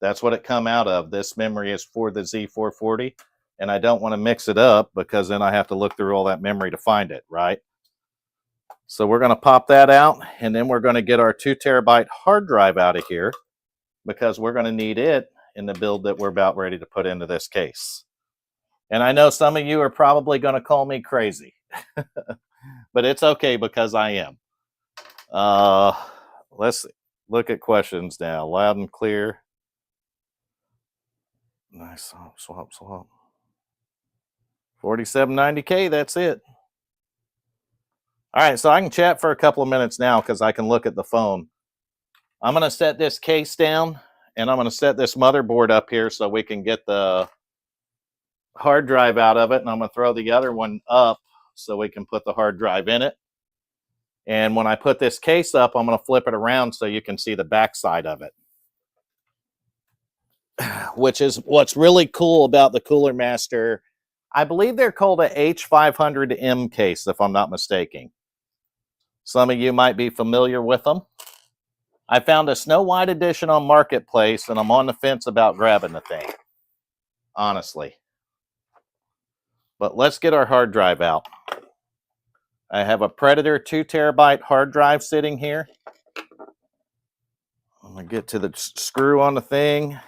That's what it come out of. This memory is for the Z440. And I don't want to mix it up because then I have to look through all that memory to find it, right? So we're going to pop that out, and then we're going to get our 2 terabyte hard drive out of here because we're going to need it in the build that we're about ready to put into this case. And I know some of you are probably going to call me crazy, but it's okay because I am. Let's look at questions now. Loud and clear. Nice. Swap. 4790K, that's it. All right, so I can chat for a couple of minutes now because I can look at the phone. I'm going to set this case down, and I'm going to set this motherboard up here so we can get the hard drive out of it, and I'm going to throw the other one up so we can put the hard drive in it. And when I put this case up, I'm going to flip it around so you can see the back side of it, which is what's really cool about the Cooler Master. I believe they're called a H500M case, if I'm not mistaken. Some of you might be familiar with them. I found a Snow White edition on Marketplace, and I'm on the fence about grabbing the thing, honestly. But let's get our hard drive out. I have a Predator 2 terabyte hard drive sitting here. I'm going to get to the screw on the thing.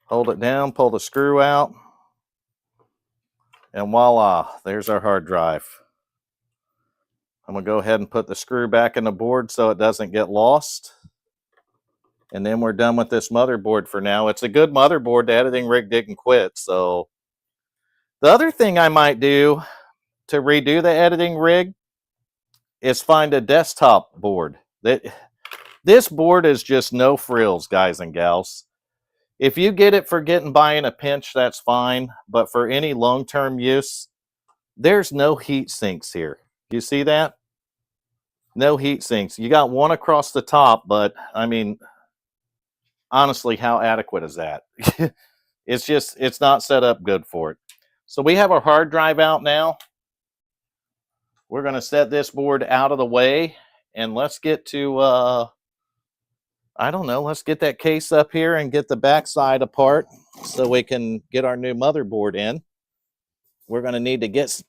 Hold it down, pull the screw out. And voila, there's our hard drive. I'm going to go ahead and put the screw back in the board so it doesn't get lost. And then we're done with this motherboard for now. It's a good motherboard. The editing rig didn't quit. So the other thing I might do to redo the editing rig is find a desktop board. This board is just no frills, guys and gals. If you get it for getting by in a pinch, that's fine. But for any long-term use, there's no heat sinks here. You see that? No heat sinks. You got one across the top, but I mean, honestly, how adequate is that? It's not set up good for it. So we have our hard drive out now. We're going to set this board out of the way, and let's get to, I don't know, let's get that case up here and get the backside apart so we can get our new motherboard in. We're going to need to get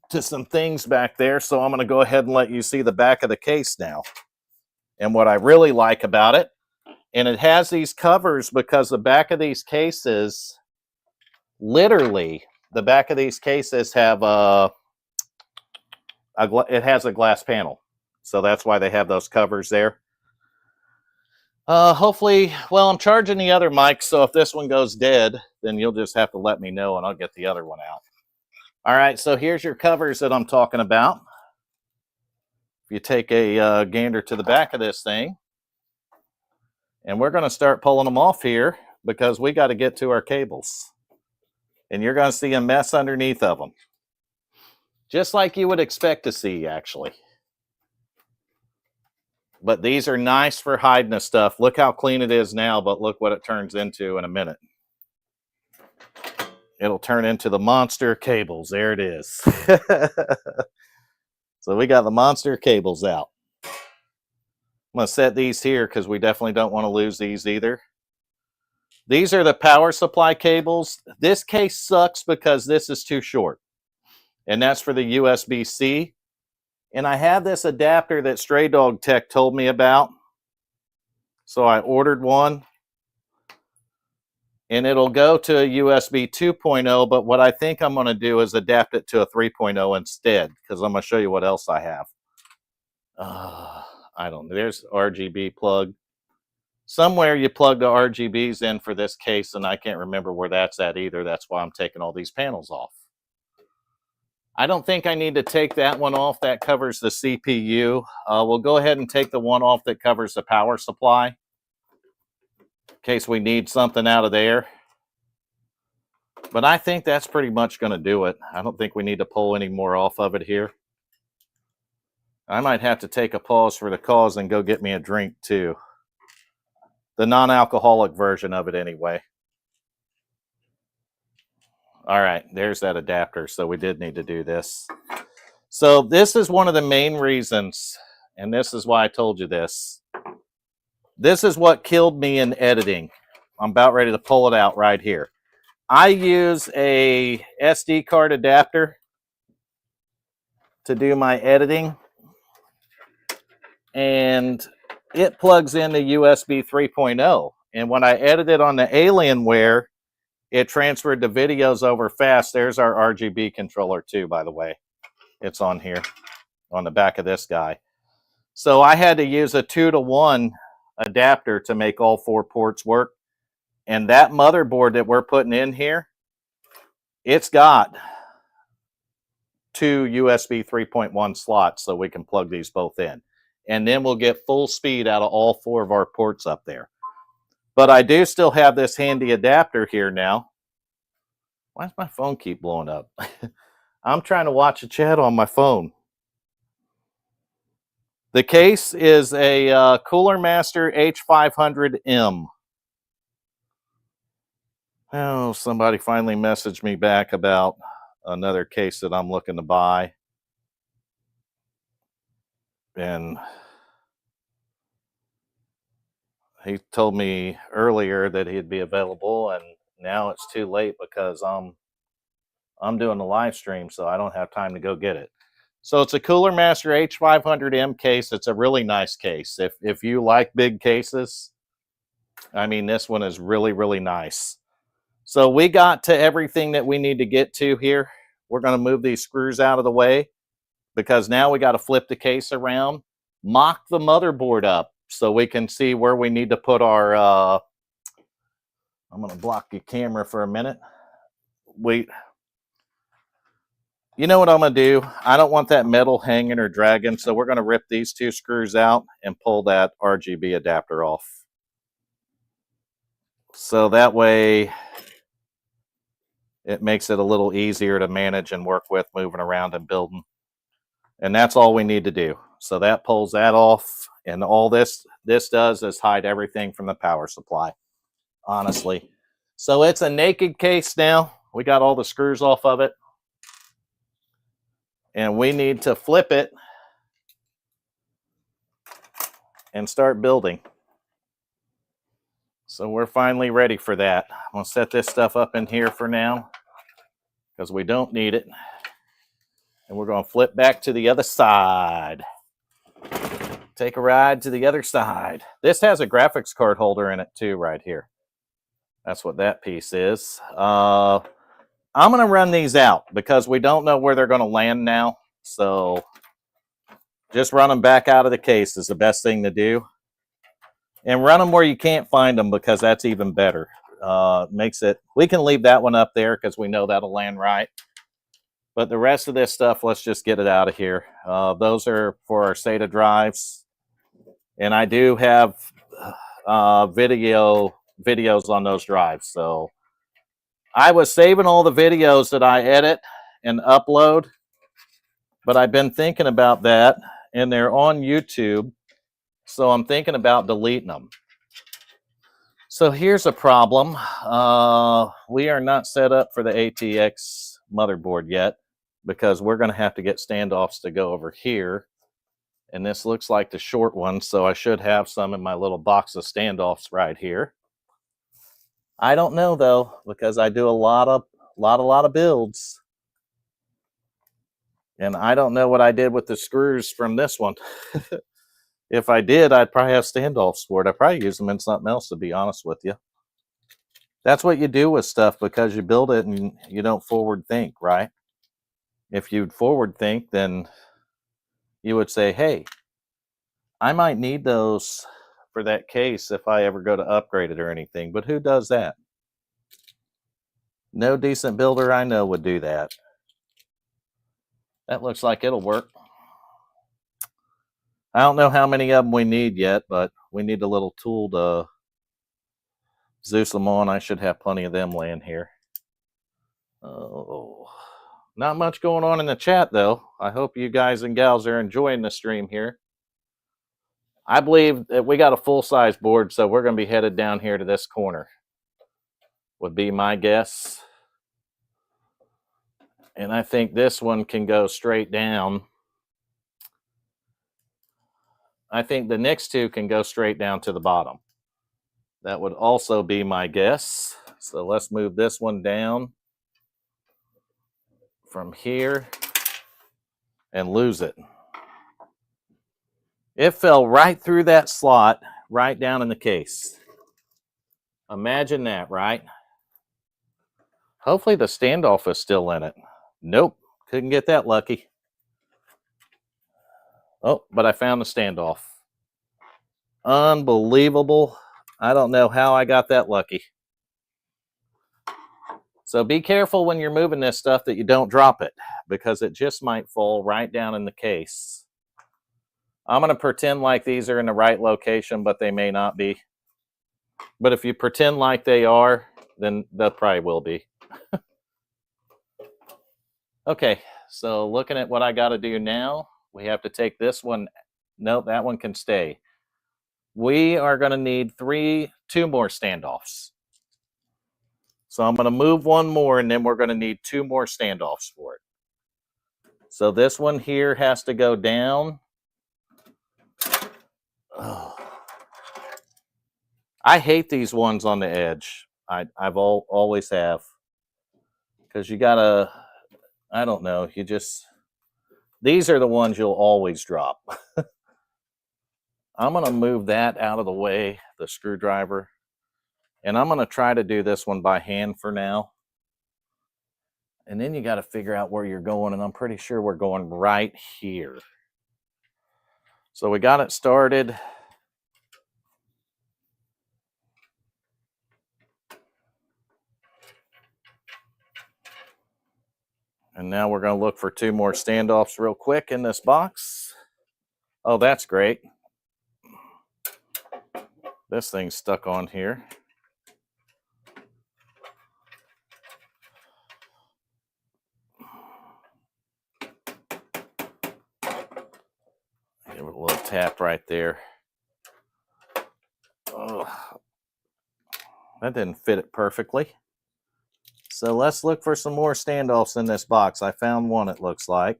to some things back there, so I'm going to go ahead and let you see the back of the case now. And what I really like about it, and it has these covers because the back of these cases, literally, the back of these cases have it has a glass panel. So that's why they have those covers there. Hopefully, well, I'm charging the other mic, so if this one goes dead, then you'll just have to let me know and I'll get the other one out. All right, so here's your covers that I'm talking about. If you take a gander to the back of this thing, and we're going to start pulling them off here because we got to get to our cables. And you're going to see a mess underneath of them. Just like you would expect to see, actually. But these are nice for hiding the stuff. Look how clean it is now, but look what it turns into in a minute. It'll turn into the monster cables. There it is. So we got the monster cables out. I'm going to set these here because we definitely don't want to lose these either. These are the power supply cables. This case sucks because this is too short. And that's for the USB-C. And I have this adapter that Stray Dog Tech told me about. So I ordered one. And it'll go to a USB 2.0, but what I think I'm going to do is adapt it to a 3.0 instead, because I'm going to show you what else I have. I don't know. There's RGB plug. Somewhere you plug the RGBs in for this case, and I can't remember where that's at either. That's why I'm taking all these panels off. I don't think I need to take that one off. That covers the CPU. We'll go ahead and take the one off that covers the power supply, in case we need something out of there. But I think that's pretty much going to do it. I don't think we need to pull any more off of it here. I might have to take a pause for the cause and go get me a drink too. The non-alcoholic version of it anyway. All right, there's that adapter. So we did need to do this. So this is one of the main reasons, and this is why I told you this. This is what killed me in editing. I'm about ready to pull it out right here. I use a SD card adapter to do my editing, and it plugs into USB 3.0. And when I edited on the Alienware, it transferred the videos over fast. There's our RGB controller too, by the way. It's on here, on the back of this guy. So I had to use a 2-to-1 adapter to make all 4 ports work. And that motherboard that we're putting in here, it's got 2 USB 3.1 slots, so we can plug these both in. And then we'll get full speed out of all 4 of our ports up there. But I do still have this handy adapter here now. Why does my phone keep blowing up? I'm trying to watch a chat on my phone. The case is a Cooler Master H500M. Oh, somebody finally messaged me back about another case that I'm looking to buy. And he told me earlier that he'd be available, and now it's too late because I'm doing a live stream, so I don't have time to go get it. So it's a Cooler Master H500M case. It's a really nice case. If you like big cases, I mean, this one is really, really nice. So we got to everything that we need to get to here. We're going to move these screws out of the way because now we got to flip the case around, mock the motherboard up so we can see where we need to put our, I'm going to block your camera for a minute. You know what I'm going to do? I don't want that metal hanging or dragging, so we're going to rip these 2 screws out and pull that RGB adapter off. So that way it makes it a little easier to manage and work with moving around and building. And that's all we need to do. So that pulls that off, and all this does is hide everything from the power supply, honestly. So it's a naked case now. We got all the screws off of it. And we need to flip it and start building. So we're finally ready for that. I'm going to set this stuff up in here for now because we don't need it. And we're going to flip back to the other side. Take a ride to the other side. This has a graphics card holder in it too, right here. That's what that piece is. I'm going to run these out because we don't know where they're going to land now. So just run them back out of the case is the best thing to do. And run them where you can't find them because that's even better. Makes it, we can leave that one up there because we know that'll land right. But the rest of this stuff, let's just get it out of here. Those are for our SATA drives. And I do have videos on those drives. So I was saving all the videos that I edit and upload, but I've been thinking about that, and they're on YouTube. So I'm thinking about deleting them. So here's a problem. We are not set up for the ATX motherboard yet because we're going to have to get standoffs to go over here. And this looks like the short one, so I should have some in my little box of standoffs right here. I don't know though, because I do a lot of builds. And I don't know what I did with the screws from this one. If I did, I'd probably have standoffs for it. I'd probably use them in something else, to be honest with you. That's what you do with stuff because you build it and you don't forward think, right? If you'd forward think, then you would say, hey, I might need those for that case if I ever go to upgrade it or anything. But who does that? No decent builder I know would do that. That looks like it'll work. I don't know how many of them we need yet, but we need a little tool to Zeus them on. I should have plenty of them laying here. Oh, not much going on in the chat, though. I hope you guys and gals are enjoying the stream here. I believe that we got a full-size board, so we're going to be headed down here to this corner, would be my guess. And I think this one can go straight down. I think the next two can go straight down to the bottom. That would also be my guess. So let's move this one down from here and lose it. It fell right through that slot, right down in the case. Imagine that, right? Hopefully the standoff is still in it. Nope, couldn't get that lucky. Oh, but I found the standoff. Unbelievable. I don't know how I got that lucky. So be careful when you're moving this stuff that you don't drop it, because it just might fall right down in the case. I'm going to pretend like these are in the right location, but they may not be. But if you pretend like they are, then they probably will be. Okay, so looking at what I got to do now, we have to take this one. Nope, that one can stay. We are going to need two more standoffs. So I'm going to move one more, and then we're going to need two more standoffs for it. So this one here has to go down. Oh. I hate these ones on the edge. I've always have. Because you got to, I don't know, these are the ones you'll always drop. I'm going to move that out of the way, the screwdriver. And I'm going to try to do this one by hand for now. And then you got to figure out where you're going. And I'm pretty sure we're going right here. So we got it started. And now we're going to look for two more standoffs real quick in this box. Oh, that's great. This thing's stuck on here. Give it a little tap right there. Oh, that didn't fit it perfectly. So let's look for some more standoffs in this box. I found one, it looks like.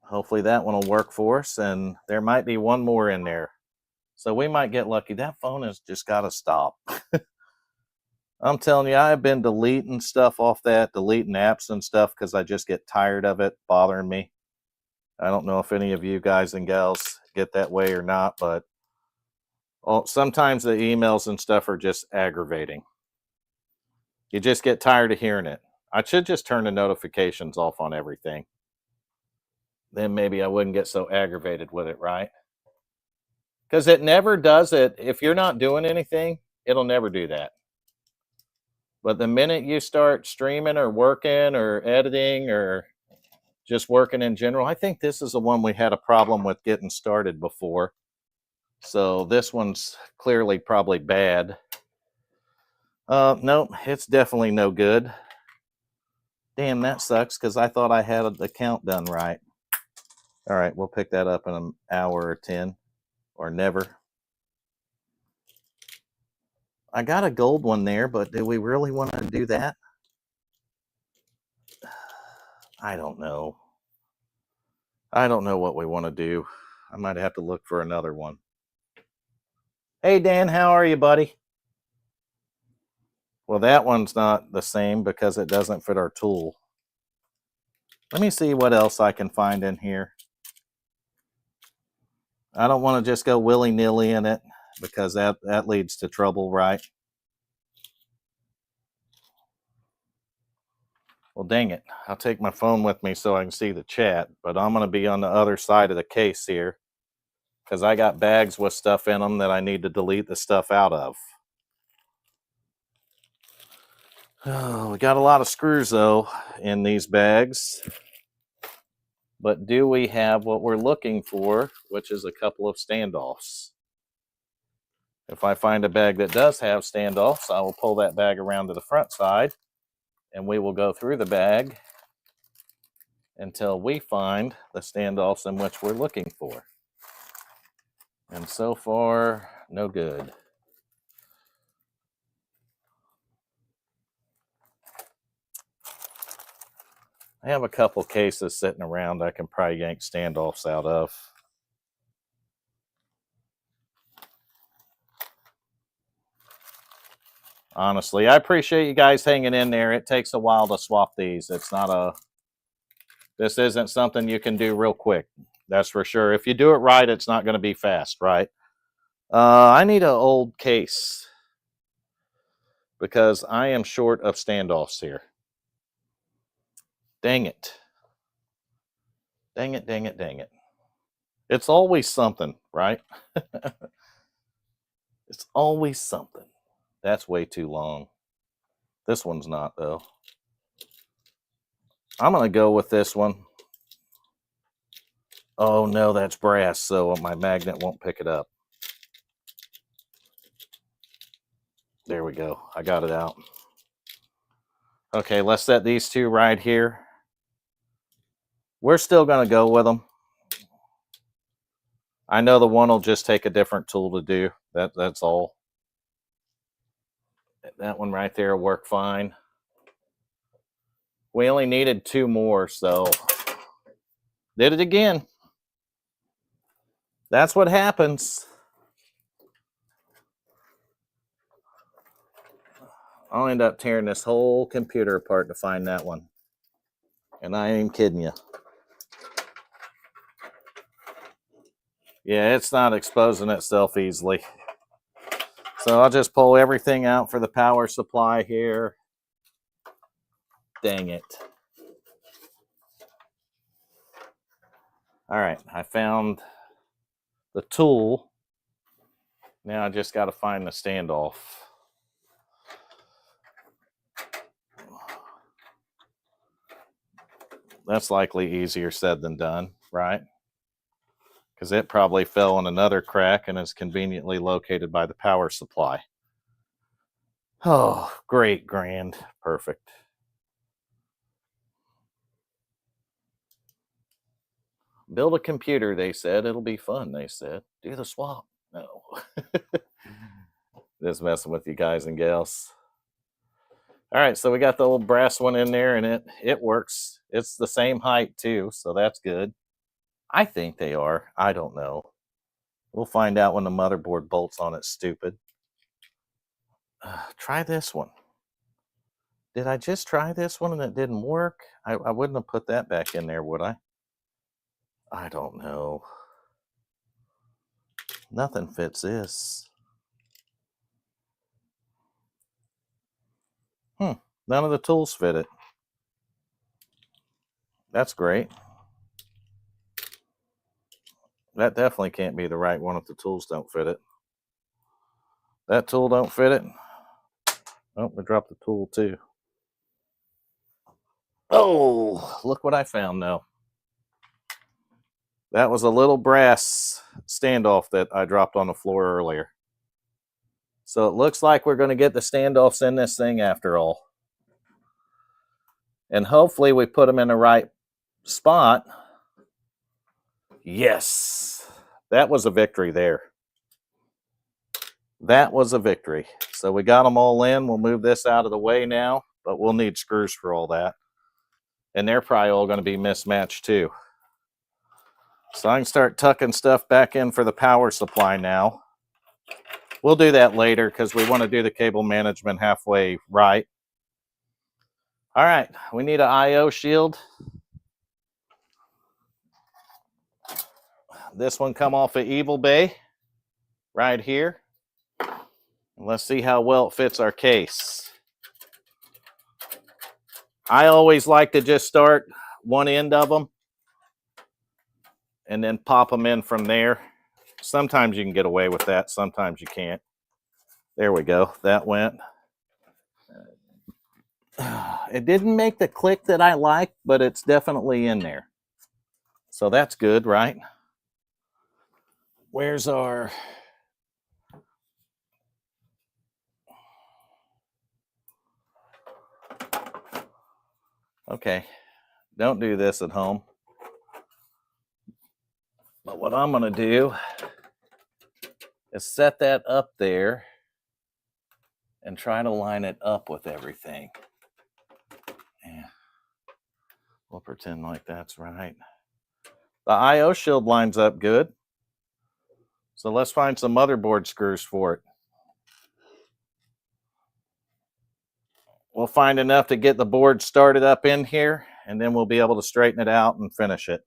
Hopefully that one will work for us, and there might be one more in there. So we might get lucky. That phone has just got to stop. I'm telling you, I've been deleting stuff off that, deleting apps and stuff because I just get tired of it bothering me. I don't know if any of you guys and gals get that way or not, but sometimes the emails and stuff are just aggravating. You just get tired of hearing it. I should just turn the notifications off on everything. Then maybe I wouldn't get so aggravated with it, right? Because it never does it. If you're not doing anything, it'll never do that. But the minute you start streaming or working or editing or just working in general, I think this is the one we had a problem with getting started before. So this one's clearly probably bad. No, it's definitely no good. Damn, that sucks because I thought I had the count done right. All right, we'll pick that up in an hour or 10 or never. I got a gold one there, but do we really want to do that? I don't know. I don't know what we want to do. I might have to look for another one. Hey, Dan, how are you, buddy? Well, that one's not the same because it doesn't fit our tool. Let me see what else I can find in here. I don't want to just go willy-nilly in it because that leads to trouble, right? Well, dang it. I'll take my phone with me so I can see the chat, but I'm going to be on the other side of the case here because I got bags with stuff in them that I need to delete the stuff out of. Oh, we got a lot of screws, though, in these bags. But do we have what we're looking for, which is a couple of standoffs? If I find a bag that does have standoffs, I will pull that bag around to the front side, and we will go through the bag until we find the standoffs in which we're looking for. And so far, no good. I have a couple cases sitting around I can probably yank standoffs out of. Honestly, I appreciate you guys hanging in there. It takes a while to swap these. This isn't something you can do real quick. That's for sure. If you do it right, it's not going to be fast, right? I need an old case because I am short of standoffs here. Dang it. Dang it, dang it, dang it. It's always something, right? It's always something. That's way too long. This one's not, though. I'm going to go with this one. Oh, no, that's brass, so my magnet won't pick it up. There we go. I got it out. Okay, let's set these two right here. We're still going to go with them. I know the one will just take a different tool to do. That's all. That one right there will work fine. We only needed two more, so did it again. That's what happens. I'll end up tearing this whole computer apart to find that one. And I ain't kidding you. Yeah, it's not exposing itself easily. So I'll just pull everything out for the power supply here. Dang it. All right, I found the tool. Now I just got to find the standoff. That's likely easier said than done, right? Because it probably fell in another crack and is conveniently located by the power supply. Oh, great, grand, perfect. Build a computer, they said. It'll be fun, they said. Do the swap. No. Just messing with you guys and gals. All right, so we got the old brass one in there, and it works. It's the same height, too, so that's good. I think they are. I don't know. We'll find out when the motherboard bolts on it, stupid. Try this one. Did I just try this one and it didn't work? I wouldn't have put that back in there, would I? I don't know. Nothing fits this. None of the tools fit it. That's great. That definitely can't be the right one if the tools don't fit it. That tool don't fit it. Oh, I dropped the tool too. Oh, look what I found though. That was a little brass standoff that I dropped on the floor earlier. So it looks like we're going to get the standoffs in this thing after all. And hopefully we put them in the right spot. Yes, that was a victory there. That was a victory. So we got them all in. We'll move this out of the way now, but we'll need screws for all that. And they're probably all going to be mismatched too. So I can start tucking stuff back in for the power supply now. We'll do that later because we want to do the cable management halfway right. All right, we need an I/O shield. This one come off of Evil Bay right here. Let's see how well it fits our case. I always like to just start one end of them and then pop them in from there. Sometimes you can get away with that, sometimes you can't. There we go, that went. It didn't make the click that I like, but it's definitely in there. So that's good, right? Where's our... Okay, don't do this at home. But what I'm going to do is set that up there and try to line it up with everything. Yeah. We'll pretend like that's right. The I/O shield lines up good. So let's find some motherboard screws for it. We'll find enough to get the board started up in here, and then we'll be able to straighten it out and finish it.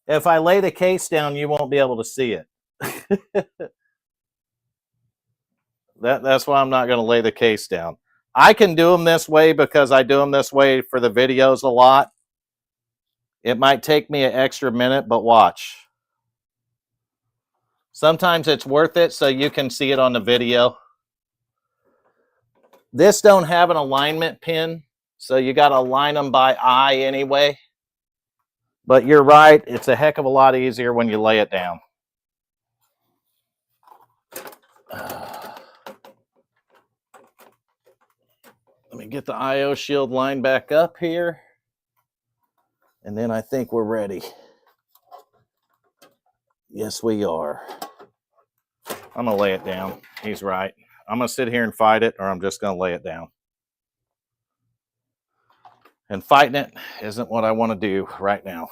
If I lay the case down, you won't be able to see it. That's why I'm not going to lay the case down. I can do them this way because I do them this way for the videos a lot. It might take me an extra minute, but watch. Sometimes it's worth it so you can see it on the video. This don't have an alignment pin, so you got to align them by eye anyway. But you're right, it's a heck of a lot easier when you lay it down. Let me get the I/O shield line back up here. And then I think we're ready. Yes, we are. I'm going to lay it down. He's right. I'm going to sit here and fight it, or I'm just going to lay it down. And fighting it isn't what I want to do right now.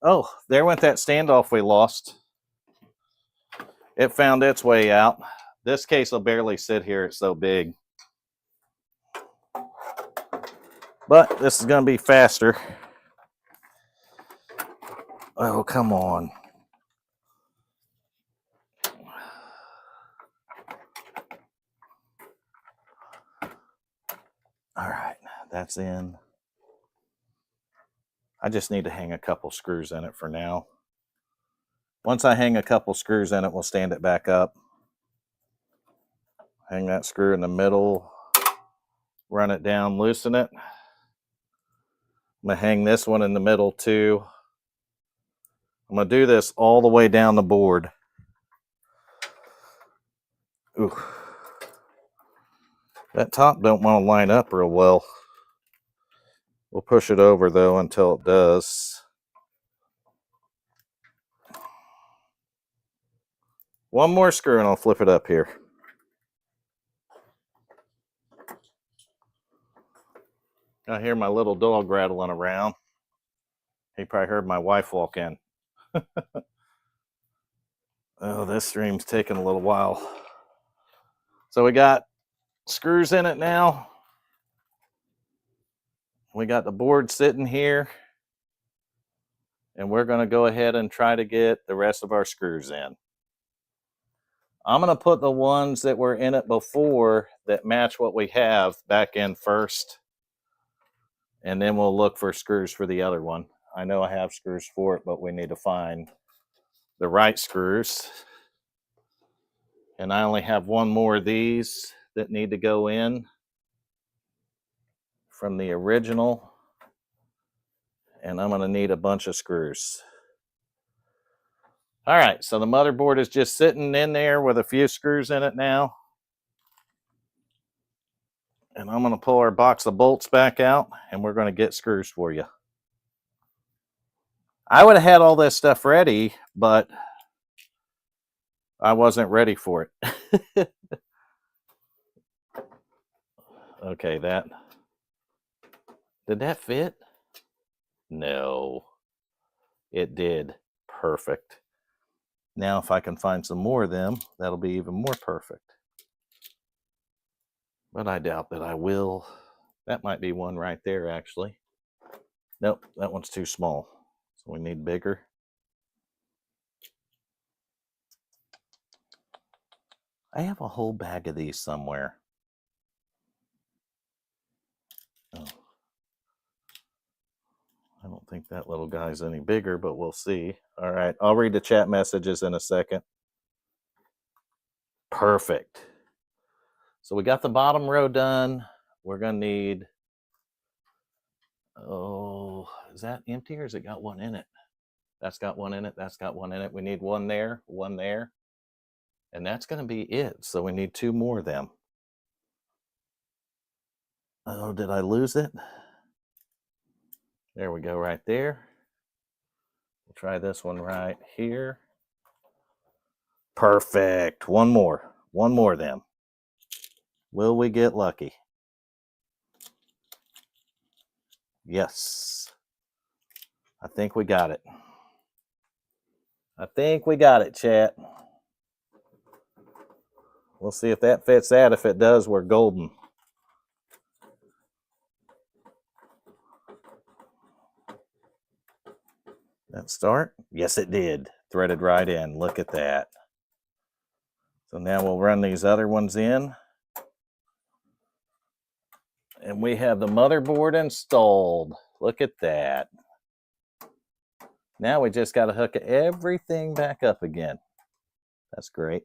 Oh, there went that standoff we lost. It found its way out. This case will barely sit here. It's so big. But this is going to be faster. Oh, come on. All right, that's in. I just need to hang a couple screws in it for now. Once I hang a couple screws in it, we'll stand it back up. Hang that screw in the middle. Run it down, loosen it. I'm going to hang this one in the middle too. I'm going to do this all the way down the board. Ooh. That top don't want to line up real well. We'll push it over though until it does. One more screw and I'll flip it up here. I hear my little dog rattling around. He probably heard my wife walk in. Oh, this stream's taking a little while. So we got screws in it now. We got the board sitting here. And we're going to go ahead and try to get the rest of our screws in. I'm going to put the ones that were in it before that match what we have back in first. And then we'll look for screws for the other one. I know I have screws for it, but we need to find the right screws. And I only have one more of these that need to go in from the original. And I'm going to need a bunch of screws. All right, so the motherboard is just sitting in there with a few screws in it now. And I'm going to pull our box of bolts back out, and we're going to get screws for you. I would have had all this stuff ready, but I wasn't ready for it. Okay, did that fit? No, it did. Perfect. Now, if I can find some more of them, that'll be even more perfect. But I doubt that I will. That might be one right there, actually. Nope, that one's too small. So we need bigger. I have a whole bag of these somewhere. Oh. I don't think that little guy's any bigger, but we'll see. All right, I'll read the chat messages in a second. Perfect. So we got the bottom row done. We're going to need, oh, is that empty or has it got one in it? That's got one in it. That's got one in it. We need one there, and that's going to be it. So we need two more of them. Oh, did I lose it? There we go, right there. We'll try this one right here. Perfect. One more of them. Will we get lucky? Yes. I think we got it. I think we got it, chat. We'll see if that fits that. If it does, we're golden. That start? Yes, it did. Threaded right in. Look at that. So now we'll run these other ones in. And we have the motherboard installed. Look at that. Now we just got to hook everything back up again. That's great.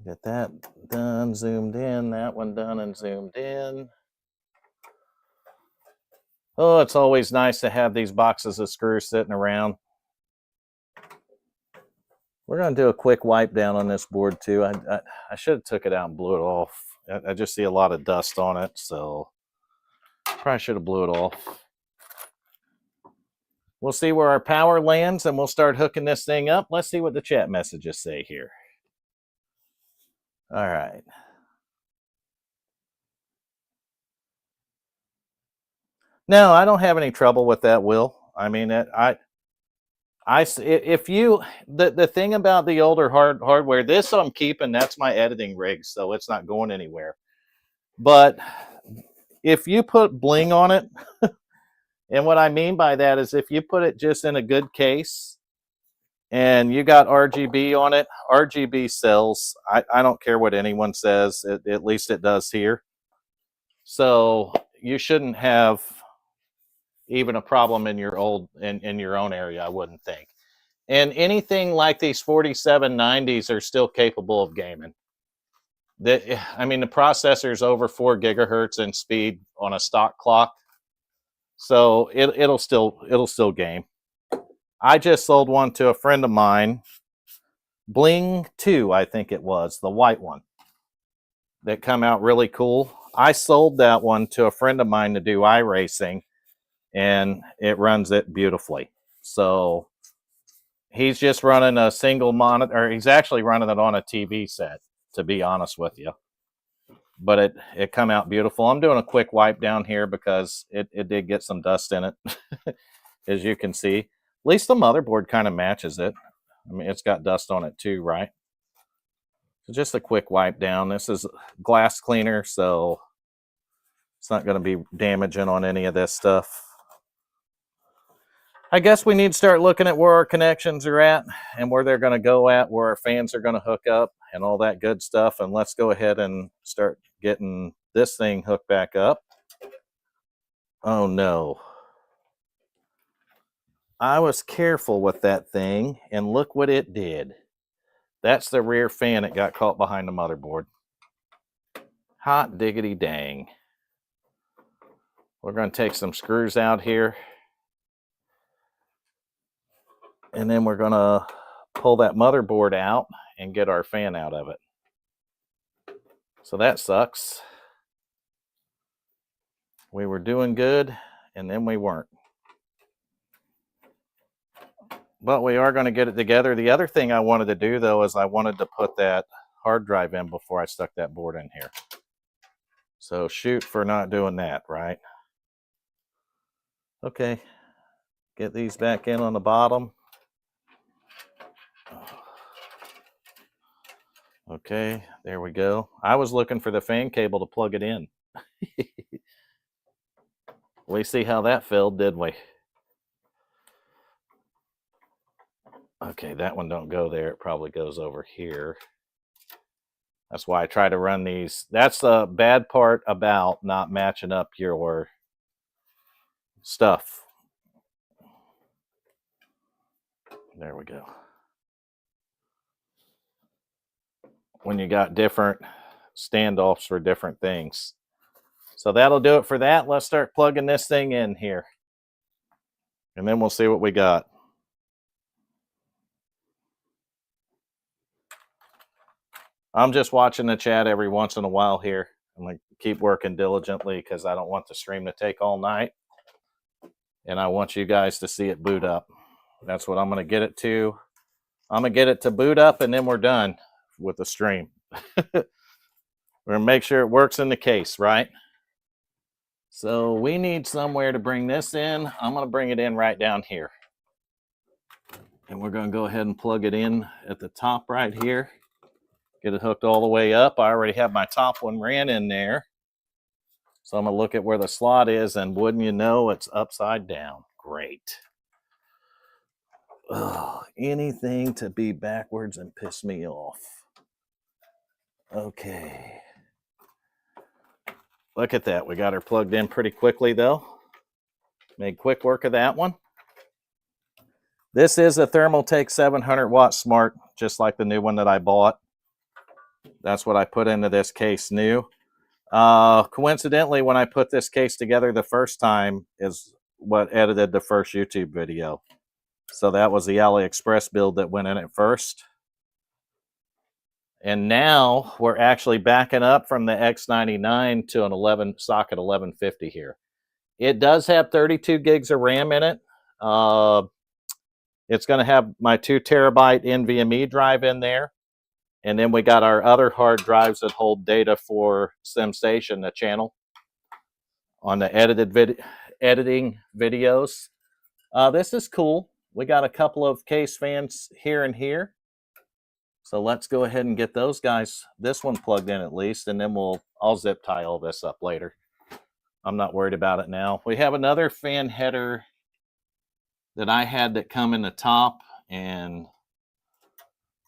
Get that done, zoomed in. That one done and zoomed in. Oh, it's always nice to have these boxes of screws sitting around. We're going to do a quick wipe down on this board too. I should have took it out and blew it off. I just see a lot of dust on it, so probably should have blew it off. We'll see where our power lands, and we'll start hooking this thing up. Let's see what the chat messages say here. All right. No, I don't have any trouble with that, Will. I mean, if you, the thing about the older hardware, this I'm keeping, that's my editing rig, so it's not going anywhere. But if you put bling on it, and what I mean by that is if you put it just in a good case and you got RGB on it, RGB sells. I don't care what anyone says, at least it does here. So you shouldn't have even a problem in your in your own area, I wouldn't think. And anything like these 4790s are still capable of gaming. I mean, the processor's over 4 gigahertz in speed on a stock clock, so it'll still game. I just sold one to a friend of mine, Bling 2, I think it was, the white one that come out really cool. I sold that one to a friend of mine to do iRacing, and it runs it beautifully. So he's just running a single monitor, or he's actually running it on a TV set, to be honest with you. But it come out beautiful. I'm doing a quick wipe down here because it did get some dust in it, as you can see. At least the motherboard kind of matches it. I mean, it's got dust on it too, right? So just a quick wipe down. This is glass cleaner, so it's not going to be damaging on any of this stuff. I guess we need to start looking at where our connections are at and where they're going to go at, where our fans are going to hook up and all that good stuff. And let's go ahead and start getting this thing hooked back up. Oh no. I was careful with that thing and look what it did. That's the rear fan. It got caught behind the motherboard. Hot diggity dang. We're going to take some screws out here. And then we're going to pull that motherboard out and get our fan out of it. So that sucks. We were doing good, and then we weren't. But we are going to get it together. The other thing I wanted to do, though, is I wanted to put that hard drive in before I stuck that board in here. So shoot for not doing that, right? Okay. Get these back in on the bottom. Okay, there we go. I was looking for the fan cable to plug it in. We see how that failed, didn't we? Okay, that one don't go there. It probably goes over here. That's why I try to run these. That's the bad part about not matching up your stuff. There we go. When you got different standoffs for different things. So that'll do it for that. Let's start plugging this thing in here. And then we'll see what we got. I'm just watching the chat every once in a while here. I'm going to keep working diligently because I don't want the stream to take all night. And I want you guys to see it boot up. That's what I'm going to get it to. I'm going to get it to boot up and then we're done with the stream. We're going to make sure it works in the case, right? So we need somewhere to bring this in. I'm going to bring it in right down here. And we're going to go ahead and plug it in at the top right here. Get it hooked all the way up. I already have my top one ran in there. So I'm going to look at where the slot is, and wouldn't you know, it's upside down. Great. Oh, anything to be backwards and piss me off. Okay. Look at that. We got her plugged in pretty quickly, though. Made quick work of that one. This is a Thermaltake 700 watt smart, just like the new one that I bought. That's what I put into this case new. Coincidentally, when I put this case together the first time is what edited the first YouTube video. So that was the AliExpress build that went in at first. And now we're actually backing up from the X99 to an socket 1150 here. It does have 32 gigs of RAM in it. It's going to have my 2 terabyte NVMe drive in there. And then we got our other hard drives that hold data for SimStation, the channel, on the editing videos. This is cool. We got a couple of case fans here and here. So let's go ahead and get those guys, this one plugged in at least, and then I'll zip tie all this up later. I'm not worried about it now. We have another fan header that I had that come in the top, and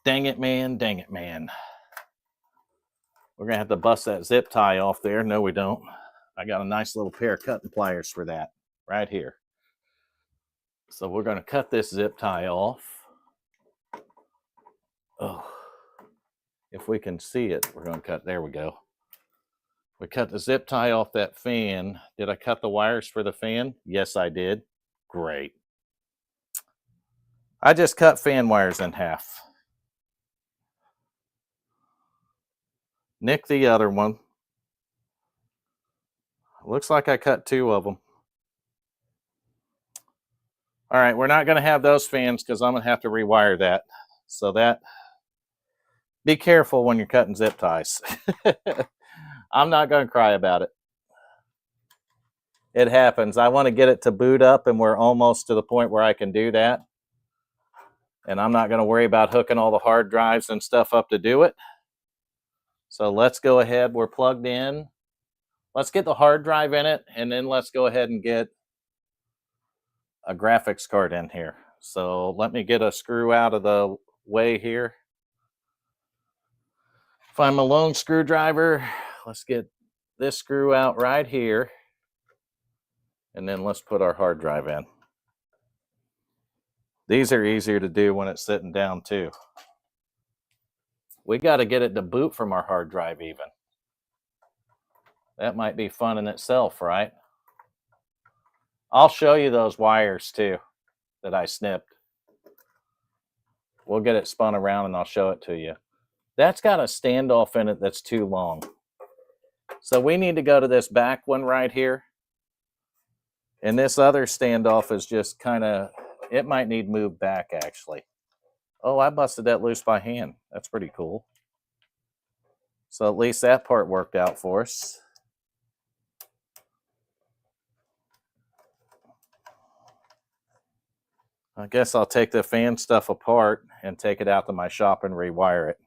dang it, man. We're going to have to bust that zip tie off there. No, we don't. I got a nice little pair of cutting pliers for that right here. So we're going to cut this zip tie off. Oh, if we can see it, we're going to cut. There we go. We cut the zip tie off that fan. Did I cut the wires for the fan? Yes, I did. Great. I just cut fan wires in half. Nick the other one. Looks like I cut 2 of them. All right, we're not going to have those fans because I'm going to have to rewire that. So be careful when you're cutting zip ties. I'm not going to cry about it. It happens. I want to get it to boot up, and we're almost to the point where I can do that. And I'm not going to worry about hooking all the hard drives and stuff up to do it. So let's go ahead. We're plugged in. Let's get the hard drive in it, and then let's go ahead and get a graphics card in here. So let me get a screw out of the way here. Find my lone screwdriver. Let's get this screw out right here. And then let's put our hard drive in. These are easier to do when it's sitting down too. We got to get it to boot from our hard drive even. That might be fun in itself, right? I'll show you those wires too that I snipped. We'll get it spun around and I'll show it to you. That's got a standoff in it that's too long. So we need to go to this back one right here. And this other standoff is just kind of, it might need moved back actually. Oh, I busted that loose by hand. That's pretty cool. So at least that part worked out for us. I guess I'll take the fan stuff apart and take it out to my shop and rewire it.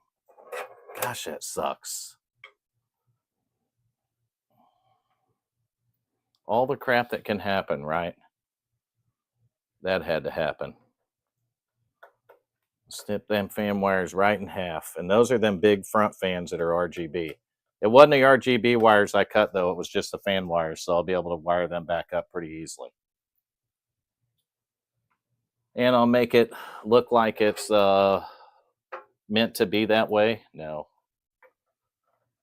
Gosh, that sucks. All the crap that can happen, right? That had to happen. Snip them fan wires right in half. And those are them big front fans that are RGB. It wasn't the RGB wires I cut, though. It was just the fan wires, so I'll be able to wire them back up pretty easily. And I'll make it look like it's meant to be that way. No.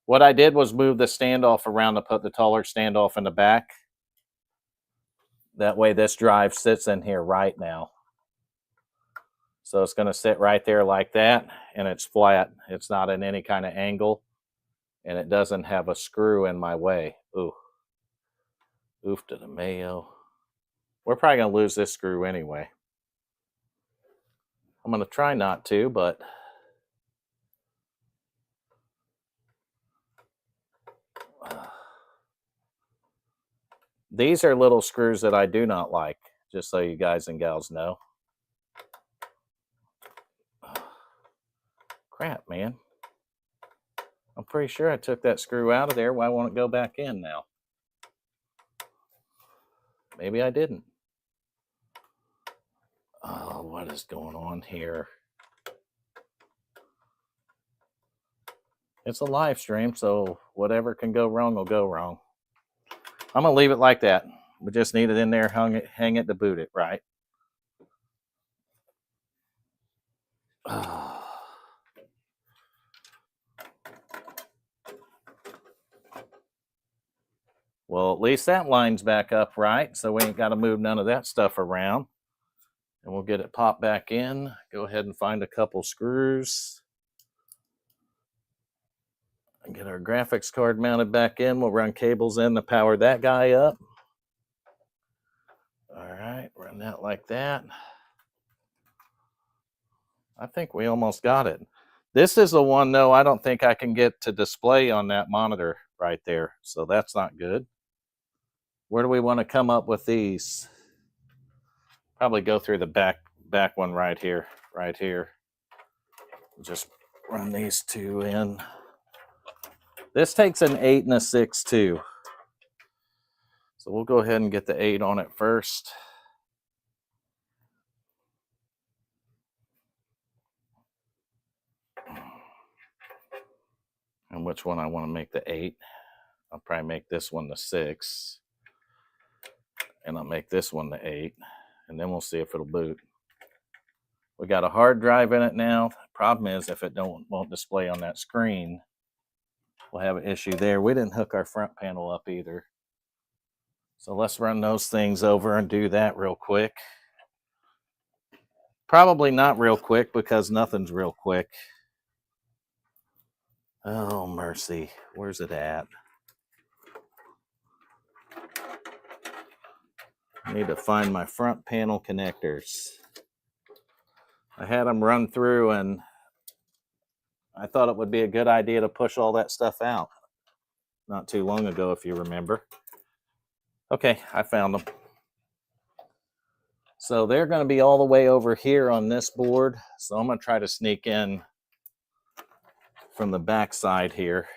What I did was move the standoff around to put the taller standoff in the back. That way this drive sits in here right now. So it's going to sit right there like that, and it's flat. It's not in any kind of angle, and it doesn't have a screw in my way. Ooh. Oof to the mayo. We're probably going to lose this screw anyway. I'm going to try not to, but these are little screws that I do not like, just so you guys and gals know. Crap, man. I'm pretty sure I took that screw out of there. Why won't it go back in now? Maybe I didn't. Oh, what is going on here? It's a live stream, so whatever can go wrong will go wrong. I'm going to leave it like that. We just need it in there, hang it to boot it, right? Well, at least that line's back up right, so we ain't got to move none of that stuff around. And we'll get it popped back in. Go ahead and find a couple screws. And get our graphics card mounted back in. We'll run cables in to power that guy up. All right, run that like that. I think we almost got it. This is the one, though, I don't think I can get to display on that monitor right there. So that's not good. Where do we want to come up with these? Probably go through the back one right here. Right here. Just run these two in. This takes an 8 and a 6 too. So we'll go ahead and get the 8 on it first. And which one I want to make the 8. I'll probably make this one the 6. And I'll make this one the 8. And then we'll see if it'll boot. We got a hard drive in it now. The problem is if it won't display on that screen, we'll have an issue there. We didn't hook our front panel up either. So let's run those things over and do that real quick. Probably not real quick because nothing's real quick. Oh, mercy. Where's it at? I need to find my front panel connectors. I had them run through and I thought it would be a good idea to push all that stuff out not too long ago, if you remember. Okay, I found them. So they're going to be all the way over here on this board. So I'm going to try to sneak in from the back side here.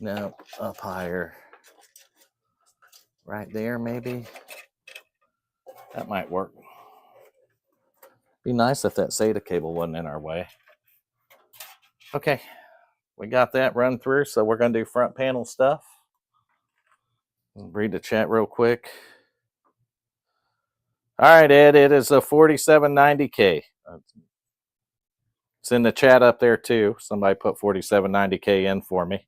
No, up higher. Right there, maybe. That might work. Be nice if that SATA cable wasn't in our way. Okay, we got that run through, so we're going to do front panel stuff. Read the chat real quick. All right, Ed, it is a 4790K. It's in the chat up there too. Somebody put 4790K in for me.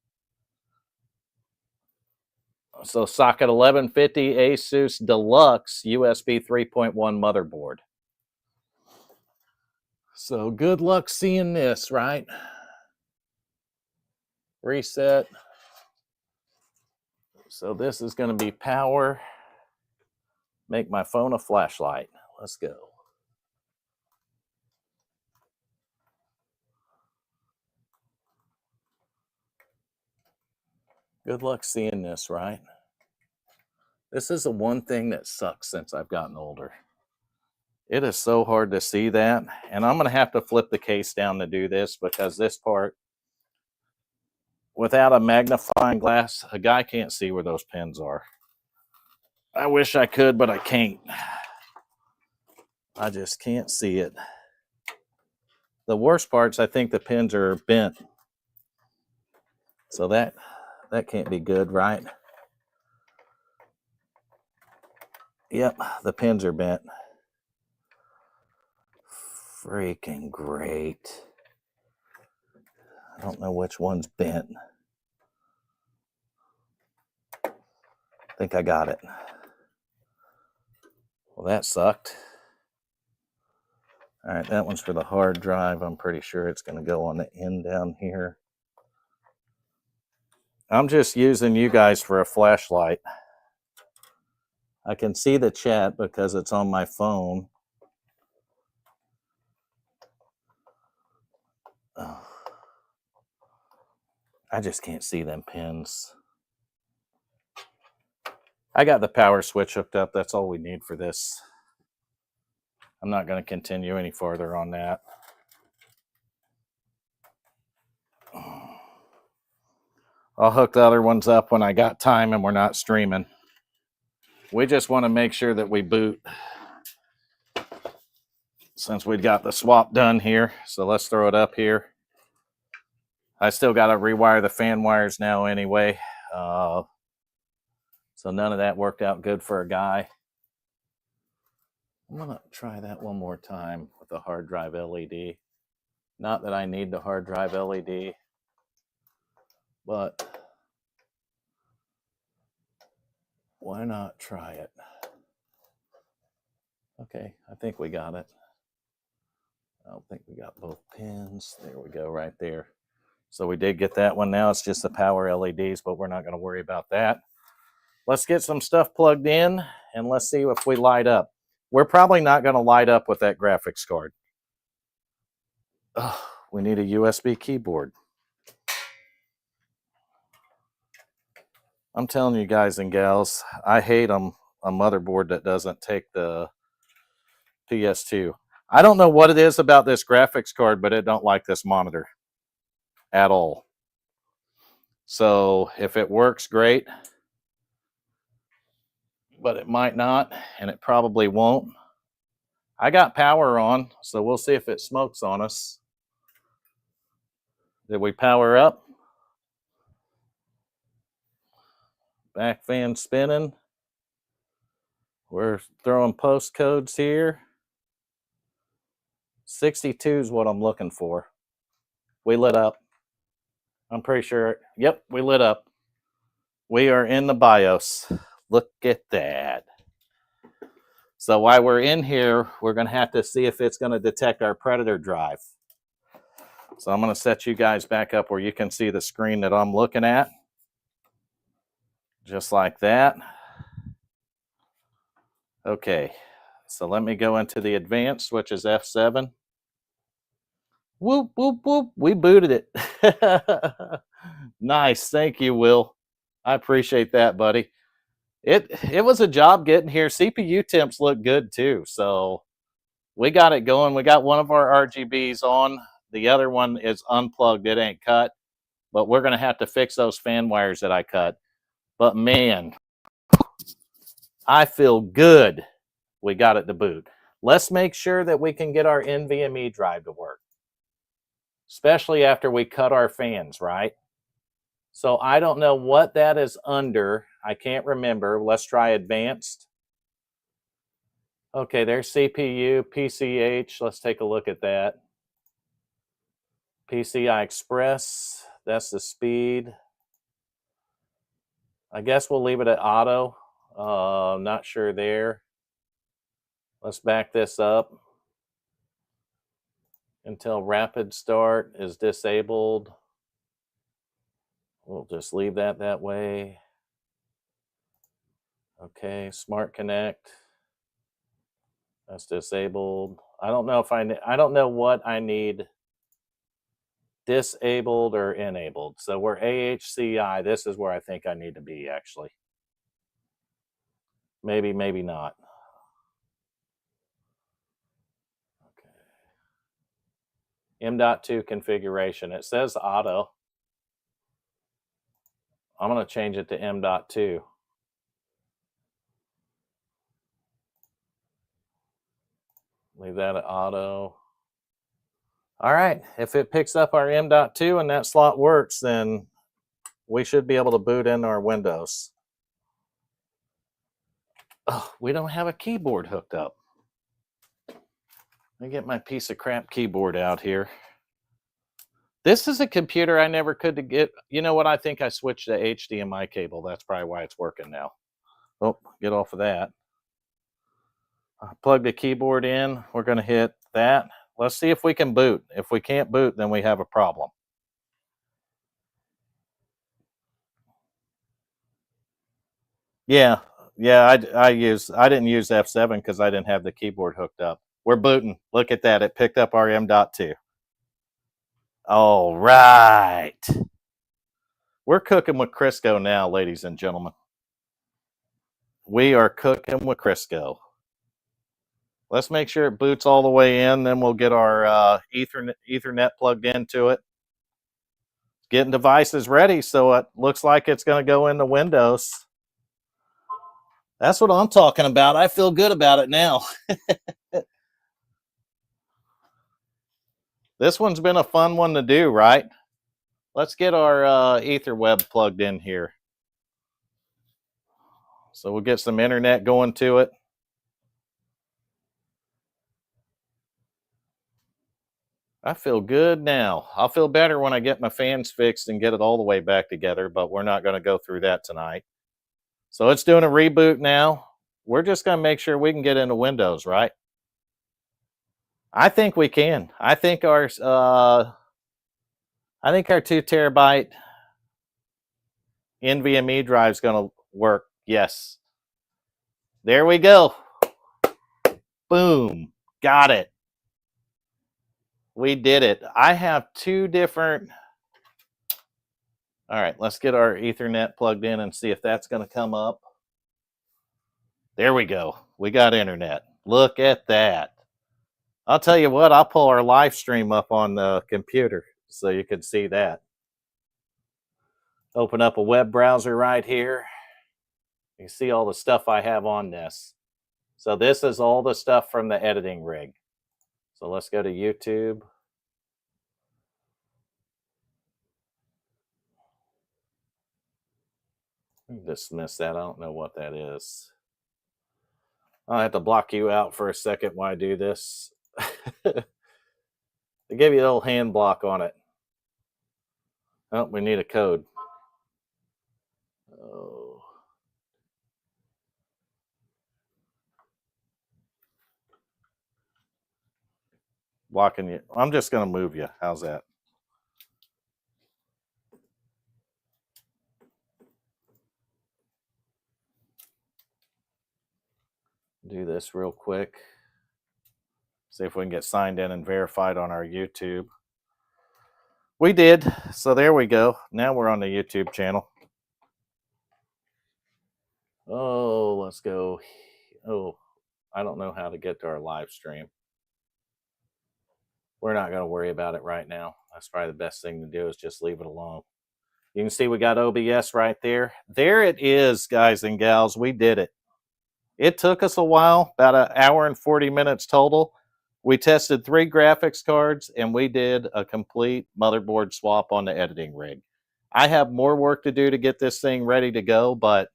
So socket 1150 Asus Deluxe USB 3.1 motherboard. So good luck seeing this, right? Reset. So this is going to be power. Make my phone a flashlight. Let's go. Good luck seeing this, right? This is the one thing that sucks since I've gotten older. It is so hard to see that. And I'm going to have to flip the case down to do this because this part, without a magnifying glass, a guy can't see where those pins are. I wish I could, but I can't. I just can't see it. The worst part's I think the pins are bent. So that can't be good, right? Yep, the pins are bent. Freaking great. I don't know which one's bent. I think I got it. Well, that sucked. All right, that one's for the hard drive. I'm pretty sure it's going to go on the end down here. I'm just using you guys for a flashlight. I can see the chat because it's on my phone. Oh. I just can't see them pins. I got the power switch hooked up. That's all we need for this. I'm not going to continue any farther on that. I'll hook the other ones up when I got time and we're not streaming. We just want to make sure that we boot since we got the swap done here. So let's throw it up here. I still got to rewire the fan wires now anyway. So none of that worked out good for a guy. I'm going to try that one more time with the hard drive LED. Not that I need the hard drive LED, but why not try it? Okay, I think we got it. I don't think we got both pins. There we go, right there. So we did get that one. Now it's just the power LEDs, but we're not going to worry about that. Let's get some stuff plugged in, and let's see if we light up. We're probably not going to light up with that graphics card. Oh, we need a USB keyboard. I'm telling you guys and gals, I hate a motherboard that doesn't take the PS2. I don't know what it is about this graphics card, but it don't like this monitor at all. So if it works, great. But it might not, and it probably won't. I got power on, so we'll see if it smokes on us. Did we power up? Back fan spinning. We're throwing postcodes here. 62 is what I'm looking for. We lit up. I'm pretty sure. Yep, we lit up. We are in the BIOS. Look at that. So while we're in here, we're going to have to see if it's going to detect our Predator drive. So I'm going to set you guys back up where you can see the screen that I'm looking at. Just like that. Okay, so let me go into the advanced, which is F7. Whoop, whoop, whoop. We booted it. Nice. Thank you, Will. I appreciate that, buddy. It was a job getting here. CPU temps look good, too. So we got it going. We got one of our RGBs on. The other one is unplugged. It ain't cut. but we're going to have to fix those fan wires that I cut. But man, I feel good we got it to boot. Let's make sure that we can get our NVMe drive to work, especially after we cut our fans, right? So I don't know what that is under. I can't remember. Let's try advanced. Okay, there's CPU, PCH. Let's take a look at that. PCI Express, that's the speed. I guess we'll leave it at auto. Not sure there. Let's back this up until rapid start is disabled. We'll just leave that way. Okay, Smart Connect. That's disabled. I don't know if I don't know what I need disabled or enabled. So we're AHCI. This is where I think I need to be actually. Maybe, maybe not. Okay. M.2 configuration. It says auto. I'm going to change it to M.2. Leave that at auto. All right. If it picks up our M.2 and that slot works, then we should be able to boot in our Windows. Oh, we don't have a keyboard hooked up. Let me get my piece of crap keyboard out here. This is a computer I never could get. You know what? I think I switched to HDMI cable. That's probably why it's working now. Oh, get off of that. Plug the keyboard in. We're going to hit that. Let's see if we can boot. If we can't boot, then we have a problem. Yeah, I didn't use F7 because I didn't have the keyboard hooked up. We're booting. Look at that. It picked up our M.2. All right. We're cooking with Crisco now, ladies and gentlemen. We are cooking with Crisco. Let's make sure it boots all the way in. Then we'll get our Ethernet plugged into it. Getting devices ready, so it looks like it's going to go into Windows. That's what I'm talking about. I feel good about it now. This one's been a fun one to do, right? Let's get our Etherweb plugged in here. So we'll get some internet going to it. I feel good now. I'll feel better when I get my fans fixed and get it all the way back together, but we're not going to go through that tonight. So it's doing a reboot now. We're just going to make sure we can get into Windows, right? I think we can. I think our 2 terabyte NVMe drive is going to work. Yes. There we go. Boom. Got it. We did it. I have 2 different. All right, let's get our Ethernet plugged in and see if that's going to come up. There we go. We got internet. Look at that. I'll tell you what, I'll pull our live stream up on the computer so you can see that. Open up a web browser right here. You see all the stuff I have on this. So this is all the stuff from the editing rig. So let's go to YouTube. Dismiss that. I don't know what that is. I'll have to block you out for a second while I do this. They give you a little hand block on it. Oh, we need a code. Oh. Blocking you. I'm just going to move you. How's that? Do this real quick. See if we can get signed in and verified on our YouTube. We did. So there we go. Now we're on the YouTube channel. Oh, let's go. Oh, I don't know how to get to our live stream. We're not going to worry about it right now. That's probably the best thing to do is just leave it alone. You can see we got OBS right there. There it is, guys and gals. We did it. It took us a while, about an hour and 40 minutes total. We tested 3 graphics cards, and we did a complete motherboard swap on the editing rig. I have more work to do to get this thing ready to go, but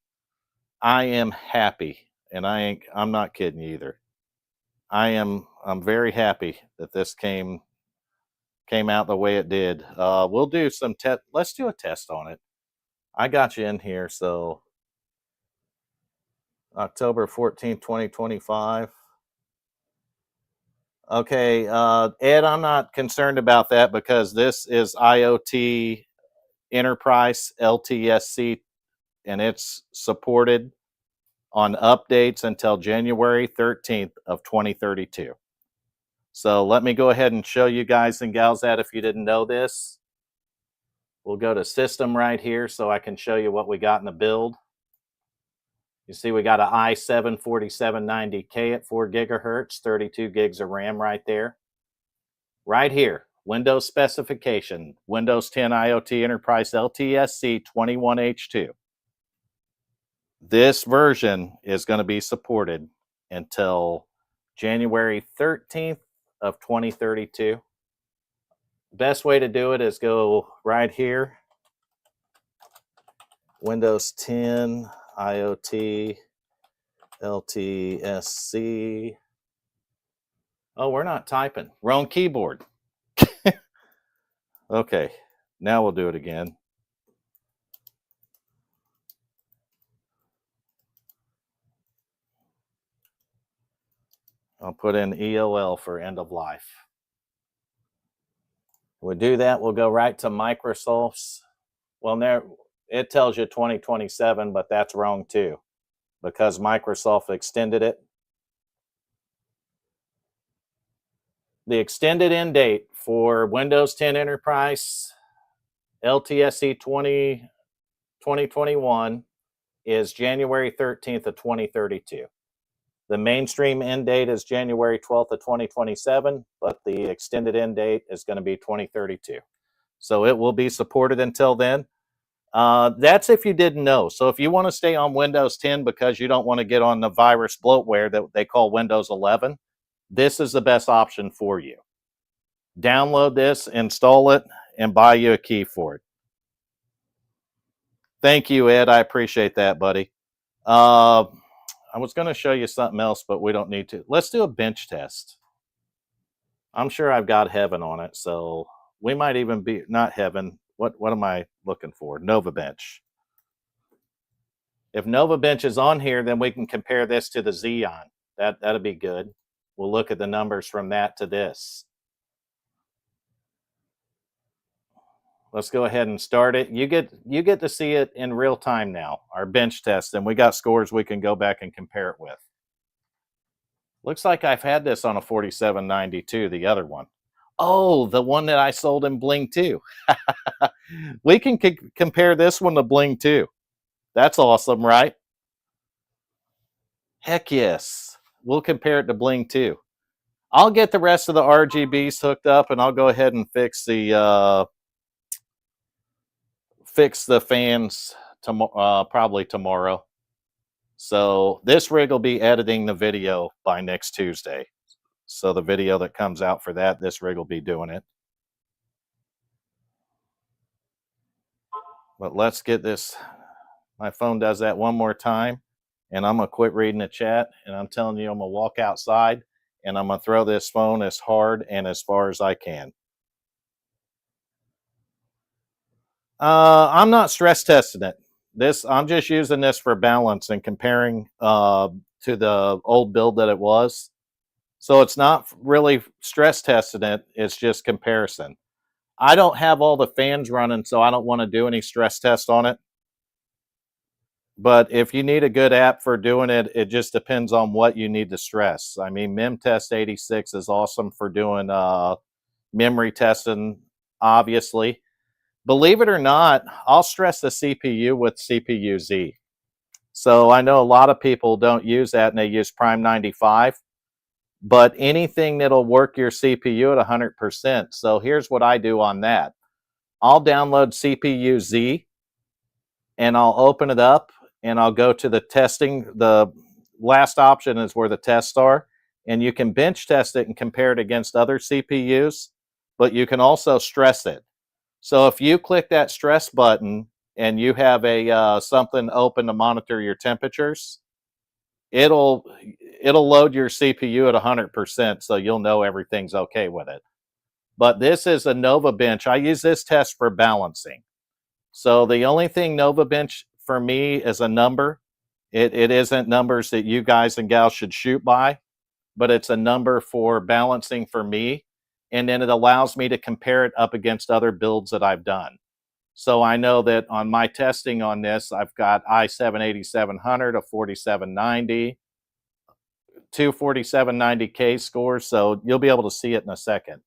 I am happy, and I'm not kidding you either. I'm very happy that this came out the way it did. We'll do some test. Let's do a test on it. I got you in here, so October 14th, 2025. Okay, Ed, I'm not concerned about that because this is IoT Enterprise LTSC, and it's supported on updates until January 13th of 2032. So let me go ahead and show you guys and gals that if you didn't know this. We'll go to System right here so I can show you what we got in the build. You see we got an i7 4790K at 4 gigahertz, 32 gigs of RAM right there. Right here, Windows specification, Windows 10 IoT Enterprise LTSC 21H2. This version is going to be supported until January 13th of 2032. Best way to do it is go right here, Windows 10 IoT LTSC. Oh, we're not typing. Wrong keyboard. Okay, now we'll do it again. I'll put in EOL for end of life. We do that, we'll go right to Microsoft's. Well, there it tells you 2027, but that's wrong too, because Microsoft extended it. The extended end date for Windows 10 Enterprise LTSC 2021 is January 13th of 2032. The mainstream end date is January 12th of 2027, but the extended end date is going to be 2032. So it will be supported until then. That's if you didn't know. So if you want to stay on Windows 10 because you don't want to get on the virus bloatware that they call Windows 11, this is the best option for you. Download this, install it, and buy you a key for it. Thank you, Ed. I appreciate that, buddy. I was going to show you something else, but we don't need to. Let's do a bench test. I'm sure I've got Heaven on it, so we might even be, not Heaven. What am I looking for? Nova Bench. If Nova Bench is on here, then we can compare this to the Xeon. That'll be good. We'll look at the numbers from that to this. Let's go ahead and start it. You get to see it in real time now, our bench test, and we got scores we can go back and compare it with. Looks like I've had this on a 4792, the other one. Oh, the one that I sold in Bling 2. We can compare this one to Bling 2. That's awesome, right? Heck yes. We'll compare it to Bling 2. I'll get the rest of the RGBs hooked up, and I'll go ahead and fix the fans probably tomorrow. So this rig will be editing the video by next Tuesday. So the video that comes out for that, this rig will be doing it. But let's get this. My phone does that one more time, and I'm going to quit reading the chat, and I'm telling you, I'm going to walk outside, and I'm going to throw this phone as hard and as far as I can. I'm not stress testing it. I'm just using this for balance and comparing to the old build that it was. So it's not really stress testing it. It's just comparison. I don't have all the fans running, so I don't want to do any stress test on it. But if you need a good app for doing it, it just depends on what you need to stress. I mean, MemTest 86 is awesome for doing memory testing, obviously. Believe it or not, I'll stress the CPU with CPU-Z. So I know a lot of people don't use that and they use Prime 95, but anything that'll work your CPU at 100%. So here's what I do on that. I'll download CPU-Z and I'll open it up and I'll go to the testing. The last option is where the tests are, and you can bench test it and compare it against other CPUs, but you can also stress it. So if you click that stress button and you have a something open to monitor your temperatures, it'll load your CPU at 100%, so you'll know everything's okay with it. But this is a Nova Bench. I use this test for balancing. So the only thing Nova Bench for me is a number. It isn't numbers that you guys and gals should shoot by, but it's a number for balancing for me. And then it allows me to compare it up against other builds that I've done. So I know that on my testing on this, I've got i7-8700, a 4790, two 4790K scores. So you'll be able to see it in a second.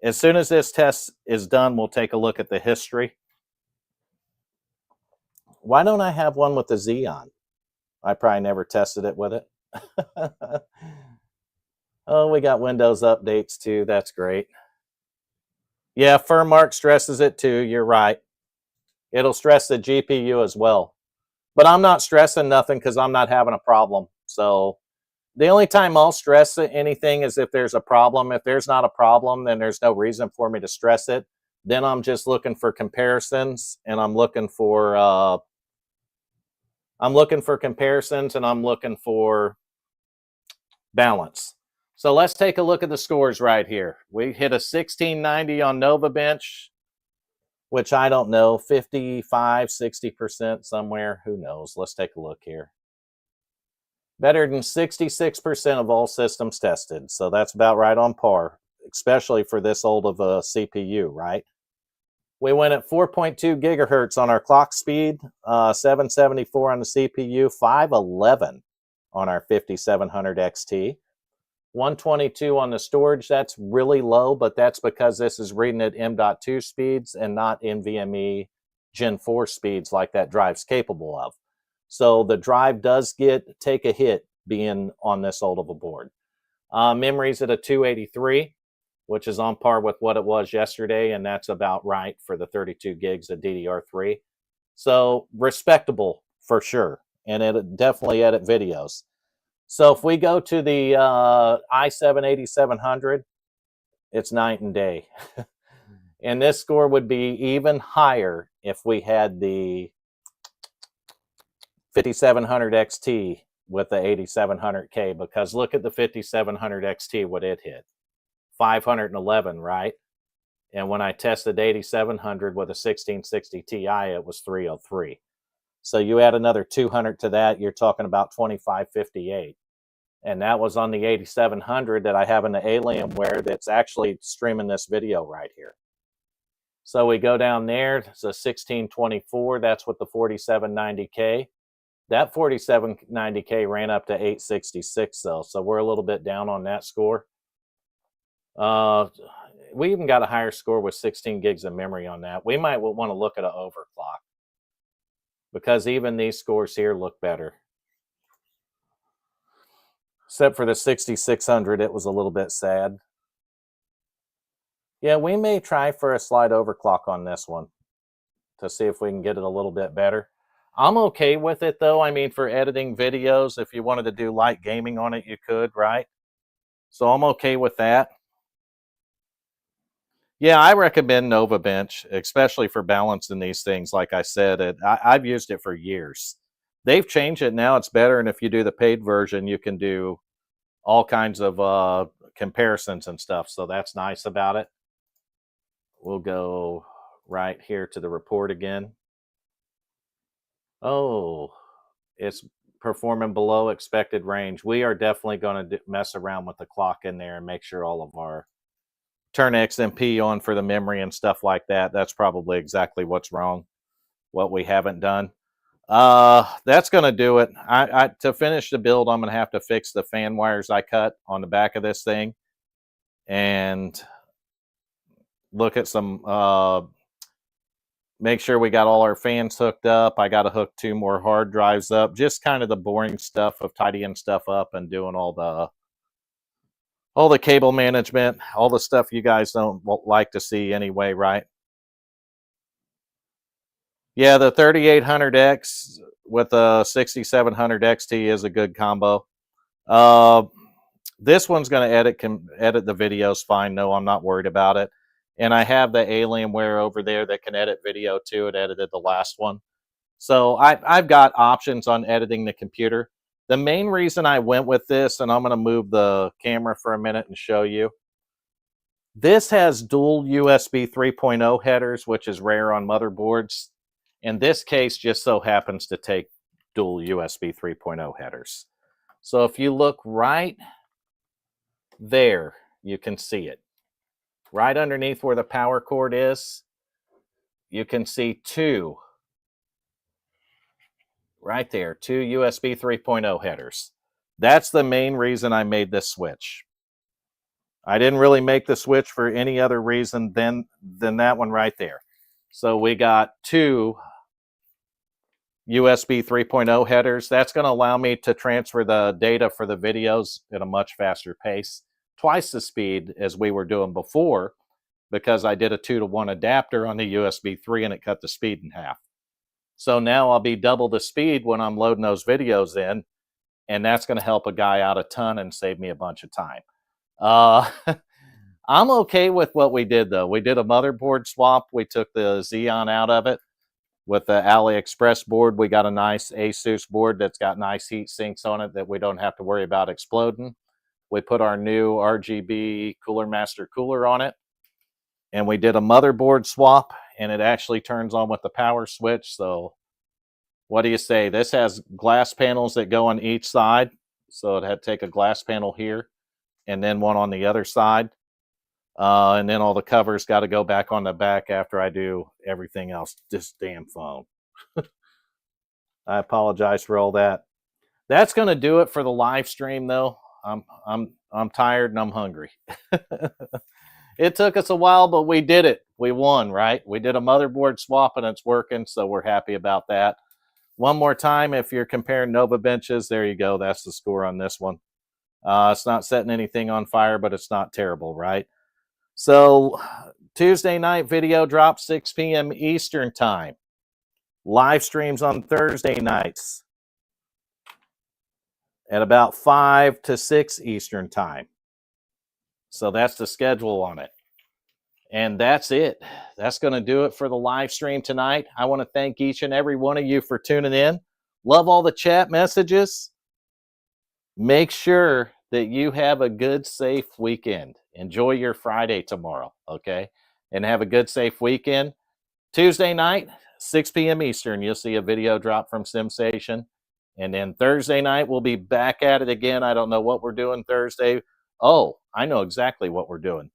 As soon as this test is done, we'll take a look at the history. Why don't I have one with the Xeon? I probably never tested it with it. Oh, we got Windows updates too. That's great. Yeah, Firmark stresses it too. You're right. It'll stress the GPU as well. But I'm not stressing nothing because I'm not having a problem. So the only time I'll stress anything is if there's a problem. If there's not a problem, then there's no reason for me to stress it. Then I'm just looking for comparisons, and I'm looking for comparisons, and I'm looking for balance. So let's take a look at the scores right here. We hit a 1690 on Nova Bench, which I don't know, 55, 60% somewhere. Who knows? Let's take a look here. Better than 66% of all systems tested. So that's about right on par, especially for this old of a CPU, right? We went at 4.2 gigahertz on our clock speed, 774 on the CPU, 511 on our 5700 XT. 122 on the storage. That's really low, but that's because this is reading at M.2 speeds and not NVMe Gen 4 speeds like that drive's capable of. So the drive does take a hit being on this old of a board. Memory's at a 283, which is on par with what it was yesterday, and that's about right for the 32 gigs of DDR3. So respectable for sure, and it definitely edit videos. So if we go to the i7-8700, it's night and day. And this score would be even higher if we had the 5700 XT with the 8700K, because look at the 5700 XT, what it hit. 511, right? And when I tested 8700 with a 1660 Ti, it was 303. So you add another 200 to that, you're talking about 2558. And that was on the 8700 that I have in the Alienware that's actually streaming this video right here. So we go down there, it's a 1624, that's with the 4790K. That 4790K ran up to 866 though, so we're a little bit down on that score. We even got a higher score with 16 gigs of memory on that. We might want to look at an overclock, because even these scores here look better. Except for the 6600, it was a little bit sad. Yeah, we may try for a slight overclock on this one to see if we can get it a little bit better. I'm okay with it though. I mean, for editing videos, if you wanted to do light gaming on it, you could, right? So I'm okay with that. Yeah, I recommend Nova Bench, especially for balancing these things. Like I said, I've used it for years. They've changed it now. It's better. And if you do the paid version, you can do all kinds of comparisons and stuff. So that's nice about it. We'll go right here to the report again. Oh, it's performing below expected range. We are definitely going to mess around with the clock in there and make sure all of our turn XMP on for the memory and stuff like that. That's probably exactly what's wrong, what we haven't done. That's going to do it. To finish the build, I'm going to have to fix the fan wires I cut on the back of this thing and look at some, make sure we got all our fans hooked up. I got to hook 2 more hard drives up. Just kind of the boring stuff of tidying stuff up and doing all the cable management, all the stuff you guys don't like to see anyway, right? Yeah, the 3800X with a 6700 XT is a good combo. This one's going to can edit the videos fine. No, I'm not worried about it. And I have the Alienware over there that can edit video too. It edited the last one. So I've got options on editing the computer. The main reason I went with this, and I'm going to move the camera for a minute and show you. This has dual USB 3.0 headers, which is rare on motherboards. In this case, just so happens to take dual USB 3.0 headers. So if you look right there, you can see it. Right underneath where the power cord is, you can see two. Right there, two USB 3.0 headers. That's the main reason I made this switch. I didn't really make the switch for any other reason than that one right there. So we got two USB 3.0 headers. That's going to allow me to transfer the data for the videos at a much faster pace, twice the speed as we were doing before, because I did a 2-to-1 adapter on the USB 3 and it cut the speed in half. So now I'll be double the speed when I'm loading those videos in, and that's going to help a guy out a ton and save me a bunch of time. I'm okay with what we did, though. We did a motherboard swap. We took the Xeon out of it. With the AliExpress board, we got a nice Asus board that's got nice heat sinks on it that we don't have to worry about exploding. We put our new RGB Cooler Master cooler on it, and we did a motherboard swap, and it actually turns on with the power switch. So what do you say? This has glass panels that go on each side. So it had to take a glass panel here and then one on the other side. And then all the covers got to go back on the back after I do everything else. This damn phone. I apologize for all that. That's going to do it for the live stream, though. I'm tired and I'm hungry. It took us a while, but we did it. We won, right? We did a motherboard swap and it's working, so we're happy about that. One more time, if you're comparing Nova benches, there you go. That's the score on this one. It's not setting anything on fire, but it's not terrible, right? So Tuesday night video drops 6 p.m. Eastern time. Live streams on Thursday nights at about 5 to 6 Eastern time. So that's the schedule on it. And that's it. That's going to do it for the live stream tonight. I want to thank each and every one of you for tuning in. Love all the chat messages. Make sure that you have a good, safe weekend. Enjoy your Friday tomorrow, okay? And have a good, safe weekend. Tuesday night, 6 p.m. Eastern, you'll see a video drop from SimSation. And then Thursday night, we'll be back at it again. I don't know what we're doing Thursday. Oh, I know exactly what we're doing.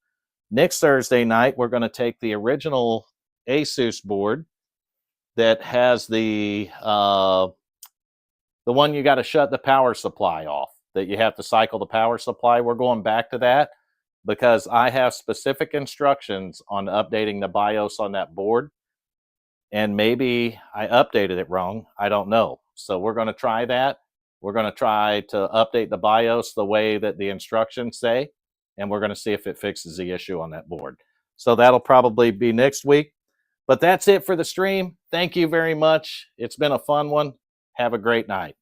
Next Thursday night, we're going to take the original Asus board that has the one you got to shut the power supply off, that you have to cycle the power supply. We're going back to that because I have specific instructions on updating the BIOS on that board. And maybe I updated it wrong. I don't know. So we're going to try that. We're going to try to update the BIOS the way that the instructions say. And we're going to see if it fixes the issue on that board. So that'll probably be next week. But that's it for the stream. Thank you very much. It's been a fun one. Have a great night.